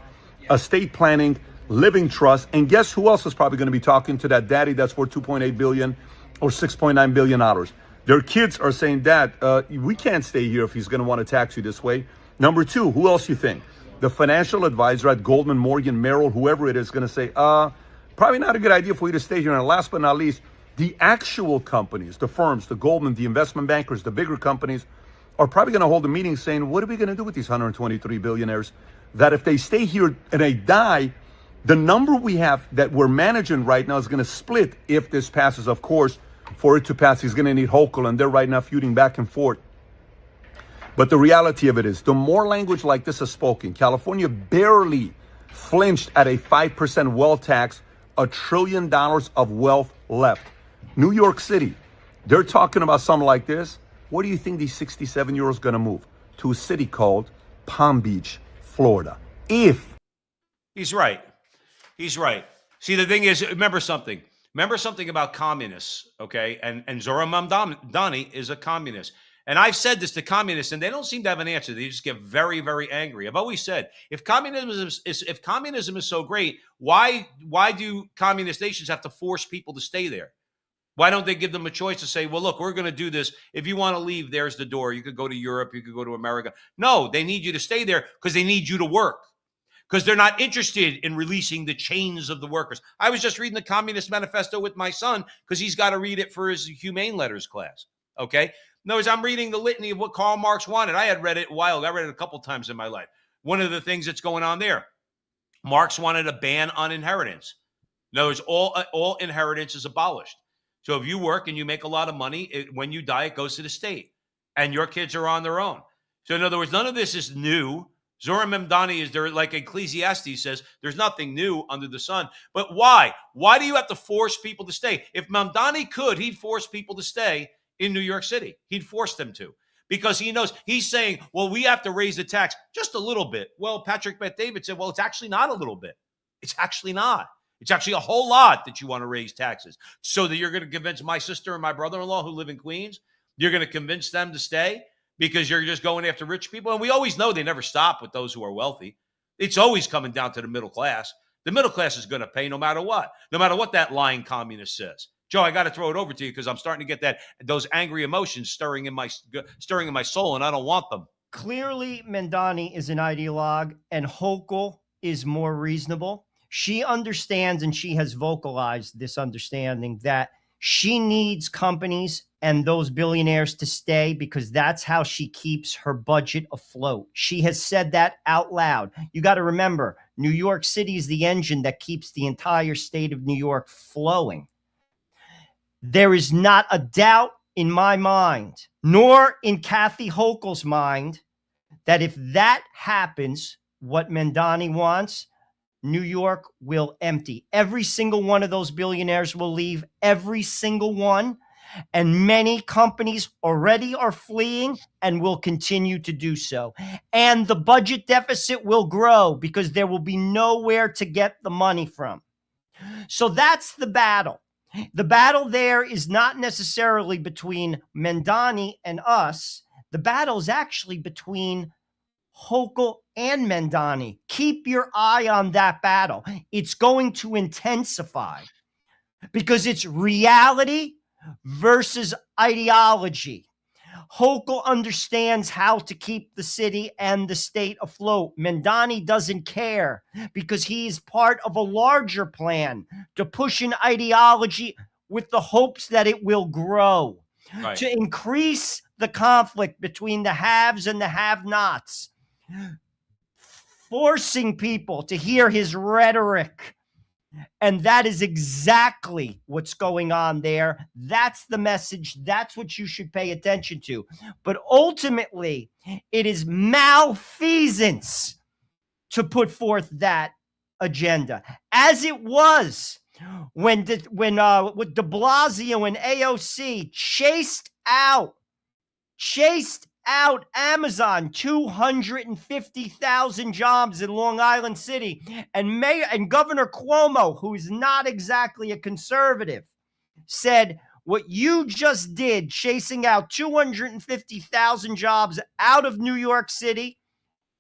Estate planning, living trust, and guess who else is probably going to be talking to that daddy that's worth $2.8 billion or $6.9 billion? Their kids are saying, Dad, we can't stay here if he's going to want to tax you this way. Number two, who else you think? The financial advisor at Goldman, Morgan, Merrill, whoever it is going to say, probably not a good idea for you to stay here. And last but not least, the actual companies, the firms, the Goldman, the investment bankers, the bigger companies are probably going to hold a meeting saying, what are we going to do with these 123 billionaires? That if they stay here and they die, the number we have that we're managing right now is going to split if this passes. Of course, for it to pass, he's going to need Hochul, and they're right now feuding back and forth. But the reality of it is, the more language like this is spoken, California barely flinched at a 5% wealth tax, $1 trillion of wealth left. New York City, they're talking about something like this. Where do you think these 67-year-olds going to move? To a city called Palm Beach, Florida. If He's right. He's right. See, the thing is, remember something. Remember something about communists, okay? And Zoran Mamdani is a communist. And I've said this to communists, and they don't seem to have an answer. They just get very, very angry. I've always said, if communism is so great, why do communist nations have to force people to stay there? Why don't they give them a choice to say, well, look, we're going to do this. If you want to leave, there's the door. You could go to Europe. You could go to America. No, they need you to stay there because they need you to work, because they're not interested in releasing the chains of the workers. I was just reading the Communist Manifesto with my son because he's got to read it for his humane letters class, okay? In other words, I'm reading the litany of what Karl Marx wanted. I had read it a while ago. I read it a couple times in my life. One of the things that's going on there, Marx wanted a ban on inheritance. In other words, all inheritance is abolished. So if you work and you make a lot of money, when you die, it goes to the state, and your kids are on their own. So in other words, none of this is new. Zoran Mamdani is there, like Ecclesiastes says, there's nothing new under the sun. But why? Why do you have to force people to stay? If Mamdani could, he'd force people to stay in New York City. He'd force them to, because he knows, he's saying, well, we have to raise the tax just a little bit. Well, Patrick Bet-David said, well, it's actually not a little bit. It's actually not. It's actually a whole lot that you want to raise taxes, so that you're going to convince my sister and my brother-in-law who live in Queens, you're going to convince them to stay because you're just going after rich people. And we always know they never stop with those who are wealthy. It's always coming down to the middle class. The middle class is going to pay no matter what that lying communist says. Joe, I got to throw it over to you because I'm starting to get those angry emotions stirring in my soul, and I don't want them. Clearly, Mamdani is an ideologue, and Hochul is more reasonable. She understands, and she has vocalized this understanding, that she needs companies and those billionaires to stay because that's how she keeps her budget afloat. She has said that out loud. You got to remember, New York City is the engine that keeps the entire state of New York flowing. There is not a doubt in my mind, nor in Kathy Hochul's mind, that if that happens, what Mamdani wants, New York will empty. Every single one of those billionaires will leave, every single one. And many companies already are fleeing and will continue to do so. And the budget deficit will grow because there will be nowhere to get the money from. So that's the battle. The battle there is not necessarily between Mamdani and us. The battle is actually between Hochul and Mamdani. Keep your eye on that battle. It's going to intensify because it's reality versus ideology. Hochul understands how to keep the city and the state afloat. Mamdani doesn't care because he's part of a larger plan to push an ideology with the hopes that it will grow, right, to increase the conflict between the haves and the have-nots, forcing people to hear his rhetoric. And that is exactly what's going on there. That's the message. That's what you should pay attention to. But ultimately, it is malfeasance to put forth that agenda, as it was when with de Blasio and AOC chased out Amazon, 250,000 jobs in Long Island City, and Governor Cuomo, who is not exactly a conservative, said, what you just did, chasing out 250,000 jobs out of New York City,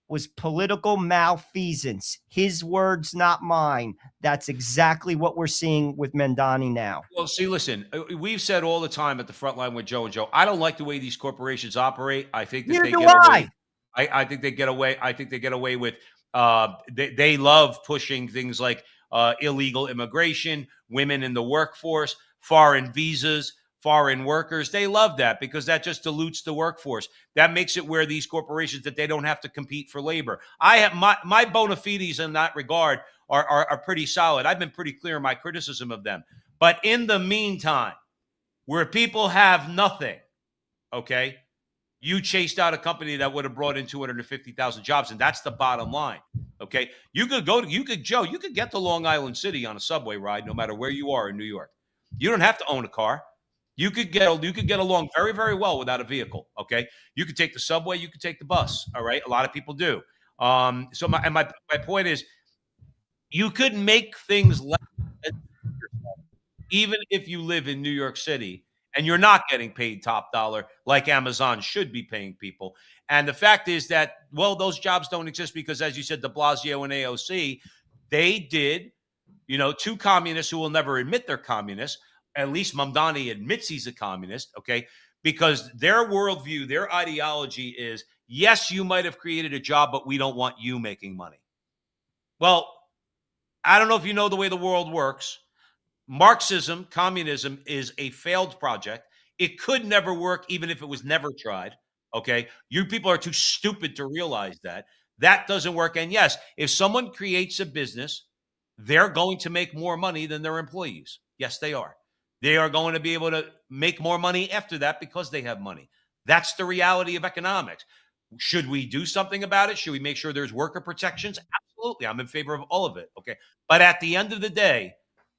was political malfeasance. His words, not mine. That's exactly what we're seeing with Mamdani now. Well, see, listen, we've said all the time at the front line with Joe and Joe, I don't like the way these corporations operate. I think that they get away. I think they get away. I think they get away with, they love pushing things like illegal immigration, women in the workforce, foreign visas, foreign workers. They love that because that just dilutes the workforce. That makes it where these corporations, that they don't have to compete for labor. I have my bona fides in that regard are pretty solid. I've been pretty clear in my criticism of them. But in the meantime, where people have nothing, okay, you chased out a company that would have brought in 250,000 jobs, and that's the bottom line. Okay, you could get to Long Island City on a subway ride, no matter where you are in New York. You don't have to own a car. You could get along very, very well without a vehicle. Okay, you could take the subway, you could take the bus. All right, a lot of people do. So my point is, you could make things less, even if you live in New York City and you're not getting paid top dollar like Amazon should be paying people. And the fact is that, well, those jobs don't exist because, as you said, de Blasio and AOC, they did, two communists who will never admit they're communists. At least Mamdani admits he's a communist, okay? Because their worldview, their ideology is, yes, you might have created a job, but we don't want you making money. Well, I don't know if you know the way the world works. Marxism, communism is a failed project. It could never work, even if it was never tried. Okay. You people are too stupid to realize that. That doesn't work. And yes, if someone creates a business, they're going to make more money than their employees. Yes, they are. They are going to be able to make more money after that because they have money. That's the reality of economics. Should we do something about it? Should we make sure there's worker protections? Absolutely. I'm in favor of all of it. Okay. But at the end of the day,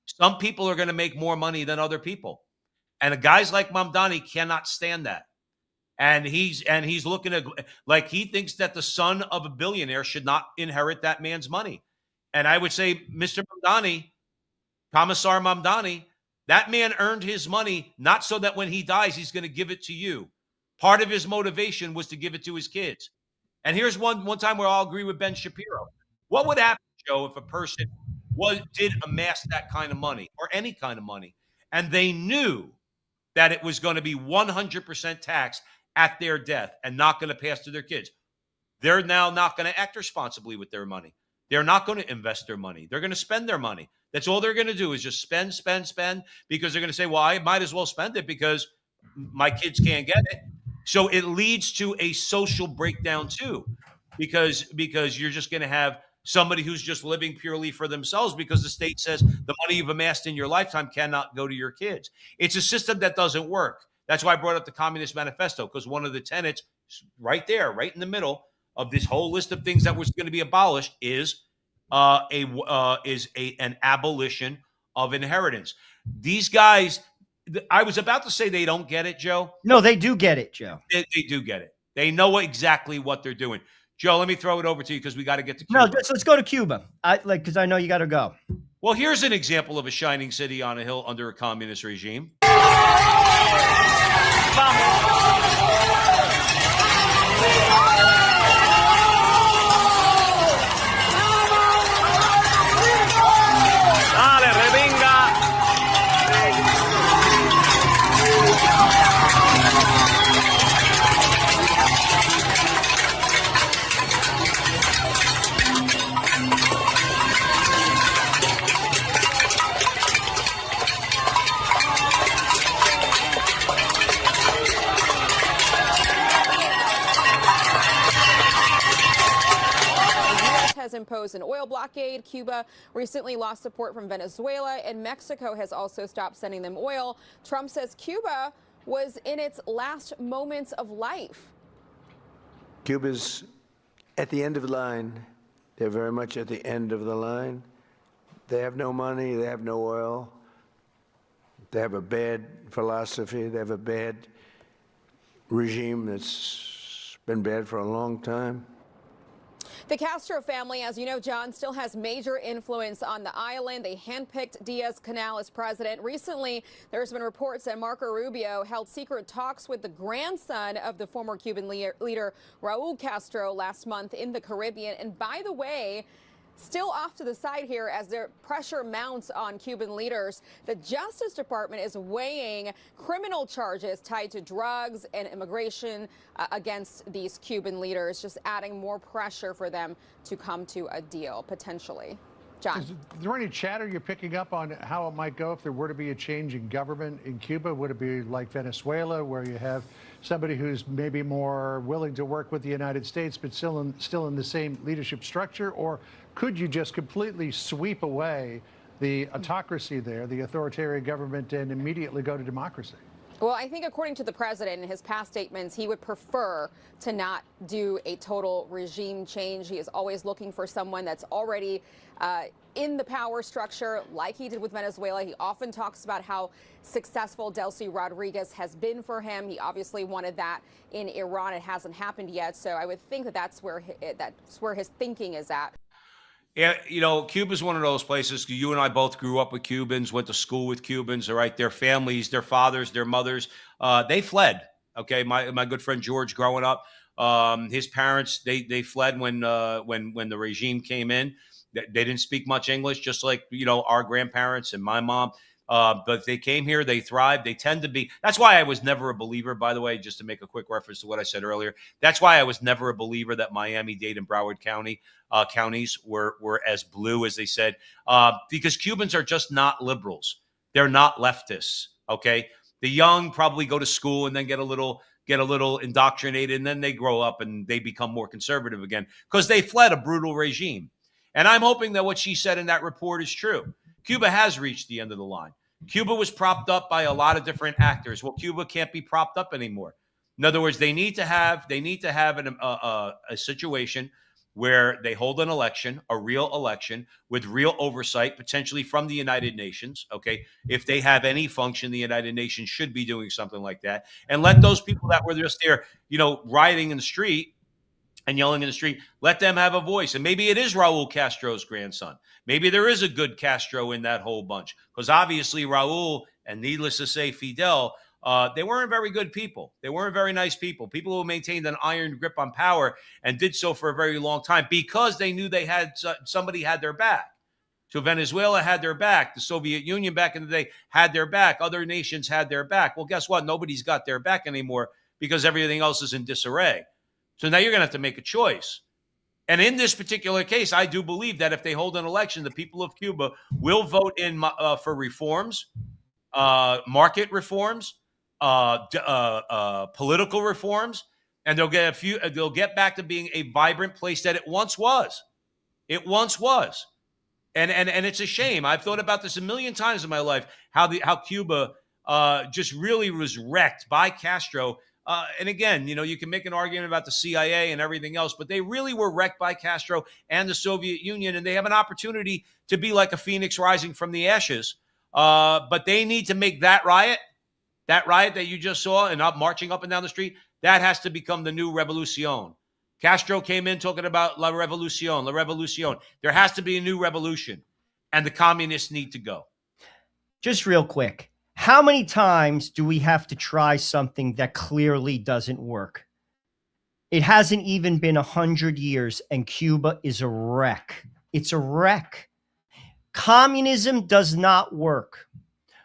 some people are going to make more money than other people. And guys like Mamdani cannot stand that. And he's looking at, like, he thinks that the son of a billionaire should not inherit that man's money. And I would say, Mr. Mamdani, Commissar Mamdani, that man earned his money not so that when he dies, he's going to give it to you. Part of his motivation was to give it to his kids. And here's one time where I'll agree with Ben Shapiro. What would happen, Joe, if a person did amass that kind of money or any kind of money, and they knew that it was going to be 100% taxed at their death and not going to pass to their kids? They're now not going to act responsibly with their money. They're not going to invest their money. They're going to spend their money. That's all they're going to do is just spend, because they're going to say, well, I might as well spend it because my kids can't get it. So it leads to a social breakdown too, because you're just going to have somebody who's just living purely for themselves because the state says the money you've amassed in your lifetime cannot go to your kids. It's a system that doesn't work. That's why I brought up the Communist Manifesto, because one of the tenets right there, right in the middle of this whole list of things that was going to be abolished is an abolition of inheritance. These guys, I was about to say they don't get it, Joe. No, they do get it, Joe. They do get it. They know exactly what they're doing. Joe, let me throw it over to you because we got to get to Cuba. No, let's go to Cuba. Because I know you got to go. Well, here's an example of a shining city on a hill under a communist regime. Has imposed an oil blockade. Cuba recently lost support from Venezuela, and Mexico has also stopped sending them oil. Trump says Cuba was in its last moments of life. Cuba's at the end of the line. They're very much at the end of the line. They have no money. They have no oil. They have a bad philosophy. They have a bad regime that's been bad for a long time. The Castro family, as you know, John, still has major influence on the island. They handpicked Diaz-Canel as president. Recently, there's been reports that Marco Rubio held secret talks with the grandson of the former Cuban leader, Raul Castro, last month in the Caribbean. And by the way, still off to the side here as their pressure mounts on Cuban leaders, the Justice Department is weighing criminal charges tied to drugs and immigration against these Cuban leaders, just adding more pressure for them to come to a deal, potentially. John. Is there any chatter you're picking up on how it might go if there were to be a change in government in Cuba? Would it be like Venezuela, where you have somebody who's maybe more willing to work with the United States, but still in the same leadership structure? Or could you just completely sweep away the autocracy there, the authoritarian government, and immediately go to democracy? Well, I think according to the president in his past statements, he would prefer to not do a total regime change. He is always looking for someone that's already in the power structure, like he did with Venezuela. He often talks about how successful Delcy Rodriguez has been for him. He obviously wanted that in Iran. It hasn't happened yet. So I would think that that's where his thinking is at. Yeah, you know, Cuba's one of those places. You and I both grew up with Cubans, went to school with Cubans, all right? Their families, their fathers, their mothers, they fled. Okay, my good friend George, growing up, his parents they fled when the regime came in. They didn't speak much English, just like our grandparents and my mom. But they came here, they thrived. They tend to be. That's why I was never a believer, by the way, just to make a quick reference to what I said earlier. That's why I was never a believer that Miami-Dade and Broward counties were as blue as they said, because Cubans are just not liberals. They're not leftists. Okay, the young probably go to school and then get a little indoctrinated, and then they grow up and they become more conservative again because they fled a brutal regime. And I'm hoping that what she said in that report is true. Cuba has reached the end of the line. Cuba was propped up by a lot of different actors. Well, Cuba can't be propped up anymore. In other words, they need to have a situation where they hold an election, a real election with real oversight, potentially from the United Nations. Okay, if they have any function, the United Nations should be doing something like that, and let those people that were just there, rioting in the street and yelling in the street, let them have a voice. And maybe it is Raul Castro's grandson. Maybe there is a good Castro in that whole bunch, because obviously Raul, and needless to say, Fidel, they weren't very good people. They weren't very nice people. People who maintained an iron grip on power and did so for a very long time because they knew they had somebody had their back. So Venezuela had their back. The Soviet Union back in the day had their back. Other nations had their back. Well, guess what? Nobody's got their back anymore because everything else is in disarray. So now you're going to have to make a choice. And in this particular case, I do believe that if they hold an election, the people of Cuba will vote in for reforms, market reforms, political reforms, and they'll get back to being a vibrant place that it once was. It once was. And it's a shame. I've thought about this a million times in my life, how Cuba just really was wrecked by Castro. And again, you can make an argument about the CIA and everything else, but they really were wrecked by Castro and the Soviet Union, and they have an opportunity to be like a phoenix rising from the ashes. But they need to make that riot that you just saw and up marching up and down the street, that has to become the new revolution. Castro came in talking about la revolucion. There has to be a new revolution, and the communists need to go. Just real quick. How many times do we have to try something that clearly doesn't work? It hasn't even been 100 years, and Cuba is a wreck. It's a wreck. Communism does not work.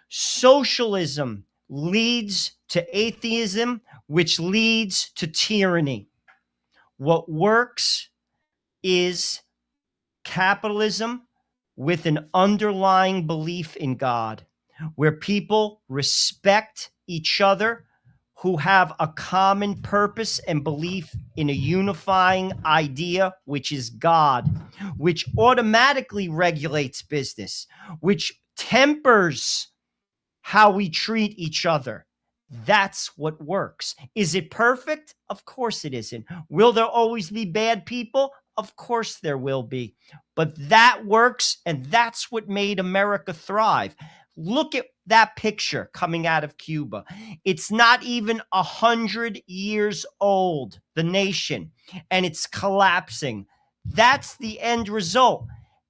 Socialism leads to atheism, which leads to tyranny. What works is capitalism with an underlying belief in God, where people respect each other, who have a common purpose and belief in a unifying idea, which is God, which automatically regulates business, which tempers how we treat each other. That's what works. Is it perfect? Of course it isn't. Will there always be bad people? Of course there will be. But that works, and that's what made America thrive. Look at that picture coming out of Cuba. It's not even 100 years old, the nation, and it's collapsing. That's the end result.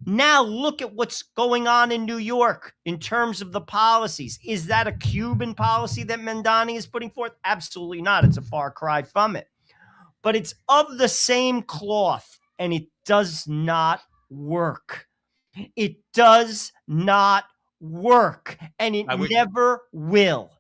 Now look at what's going on in New York in terms of the policies. Is that a Cuban policy that Mandani is putting forth? Absolutely not. It's a far cry from it. But it's of the same cloth, and it does not work. It does not work, and it never will.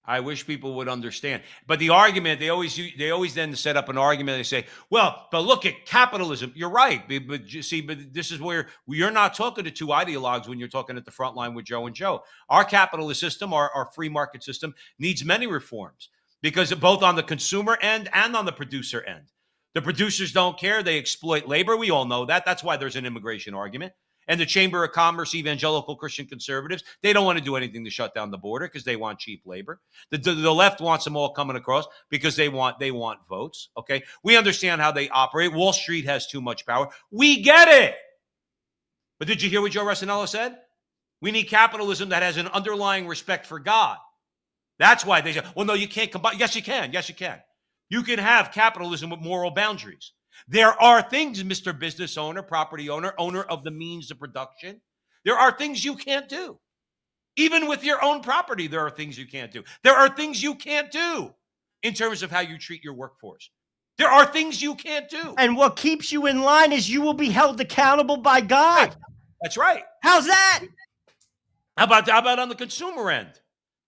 I wish people would understand. But the argument, they always then set up an argument. They say, well, but look at capitalism. You're right. But you see, but this is where you're not talking to two ideologues when you're talking at the front line with Joe and Joe. Our capitalist system, our free market system, needs many reforms, because both on the consumer end and on the producer end. The producers don't care. They exploit labor. We all know that. That's why there's an immigration argument. And the Chamber of Commerce, evangelical Christian conservatives, they don't want to do anything to shut down the border because they want cheap labor. The left wants them all coming across because they want votes. Okay, we understand how they operate. Wall Street has too much power. We get it. But did you hear what Joe Resinello said? We need capitalism that has an underlying respect for God. That's why they say, well, no, you can't combine. Yes, you can. Yes, you can. You can have capitalism with moral boundaries. There are things, Mr. Business owner, property owner, owner of the means of production. There are things you can't do. Even with your own property, there are things you can't do. There are things you can't do in terms of how you treat your workforce. There are things you can't do. And what keeps you in line is you will be held accountable by God. Right. That's right. How's that? How about on the consumer end?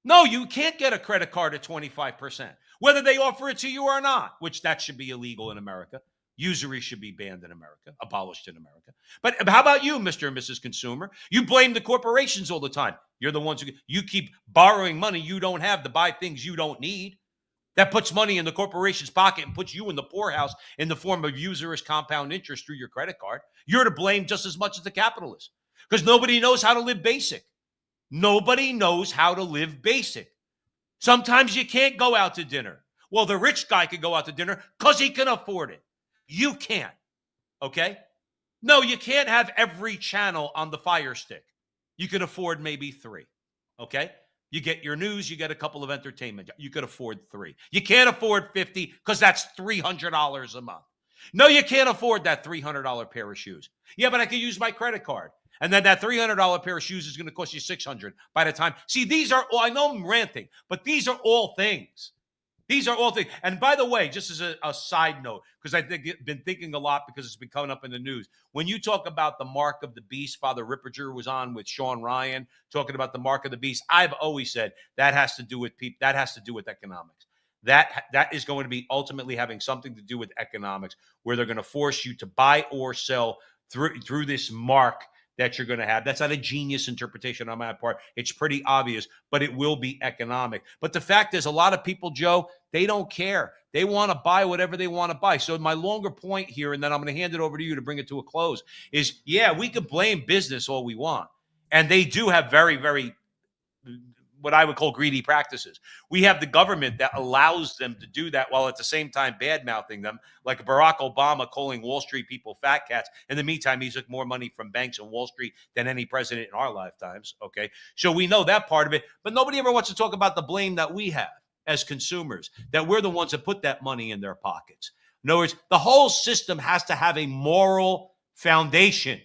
No, you can't get a credit card at 25%, whether they offer it to you or not, which that should be illegal in America. Usury should be banned in America, abolished in America. But how about you, Mr. and Mrs. Consumer? You blame the corporations all the time. You're the ones you keep borrowing money you don't have to buy things you don't need. That puts money in the corporation's pocket and puts you in the poorhouse in the form of usurious compound interest through your credit card. You're to blame just as much as the capitalists because nobody knows how to live basic. Nobody knows how to live basic. Sometimes you can't go out to dinner. Well, the rich guy can go out to dinner because he can afford it. You can't, okay? No, you can't have every channel on the Fire Stick. You can afford maybe 3, okay? You get your news, you get a couple of entertainment. You could afford 3. You can't afford 50 because that's $300 a month. No, you can't afford that $300 pair of shoes. Yeah, but I can use my credit card. And then that $300 pair of shoes is going to cost you $600 by the time. See, these are all, I know I'm ranting, but these are all things. These are all things. And by the way, just as a side note, because I've been thinking a lot because it's been coming up in the news. When you talk about the mark of the beast, Father Ripperger was on with Sean Ryan talking about the mark of the beast. I've always said that has to do with people. That has to do with economics. That is going to be ultimately having something to do with economics, where they're going to force you to buy or sell through this mark that you're going to have. That's not a genius interpretation on my part. It's pretty obvious, but it will be economic. But the fact is, a lot of people, Joe, they don't care. They want to buy whatever they want to buy. So my longer point here, and then I'm going to hand it over to you to bring it to a close, is, yeah, we could blame business all we want. And they do have very, very, what I would call greedy practices. We have the government that allows them to do that while at the same time bad-mouthing them, like Barack Obama calling Wall Street people fat cats. In the meantime, he took more money from banks and Wall Street than any president in our lifetimes, okay? So we know that part of it, but nobody ever wants to talk about the blame that we have as consumers, that we're the ones that put that money in their pockets. In other words, the whole system has to have a moral foundation,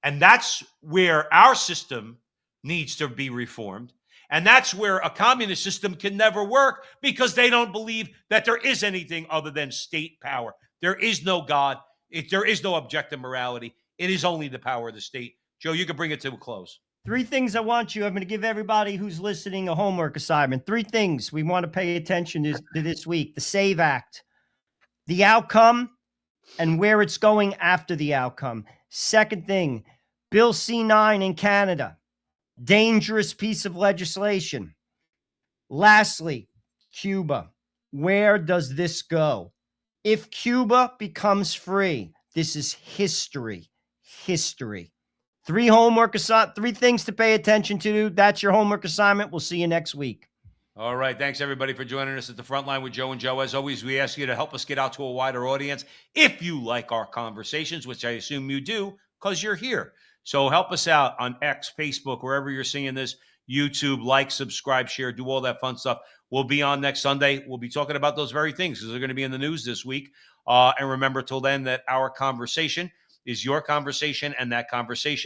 and that's where our system needs to be reformed. And that's where a communist system can never work, because they don't believe that there is anything other than state power. There is no God. There is no objective morality. It is only the power of the state. Joe, you can bring it to a close. 3 things I'm going to give everybody who's listening a homework assignment. 3 things we want to pay attention to this week. The SAVE Act, the outcome, and where it's going after the outcome. Second thing, Bill C-9 in Canada. Dangerous piece of legislation. Lastly, Cuba. Where does this go? If Cuba becomes free, this is history. History. 3 things to pay attention to. That's your homework assignment. We'll see you next week. All right. Thanks, everybody, for joining us at the Front Line with Joe and Joe. As always, we ask you to help us get out to a wider audience. If you like our conversations, which I assume you do, because you're here. So help us out on X, Facebook, wherever you're seeing this, YouTube, like, subscribe, share, do all that fun stuff. We'll be on next Sunday. We'll be talking about those very things because they're going to be in the news this week. And remember till then that our conversation is your conversation, and that conversation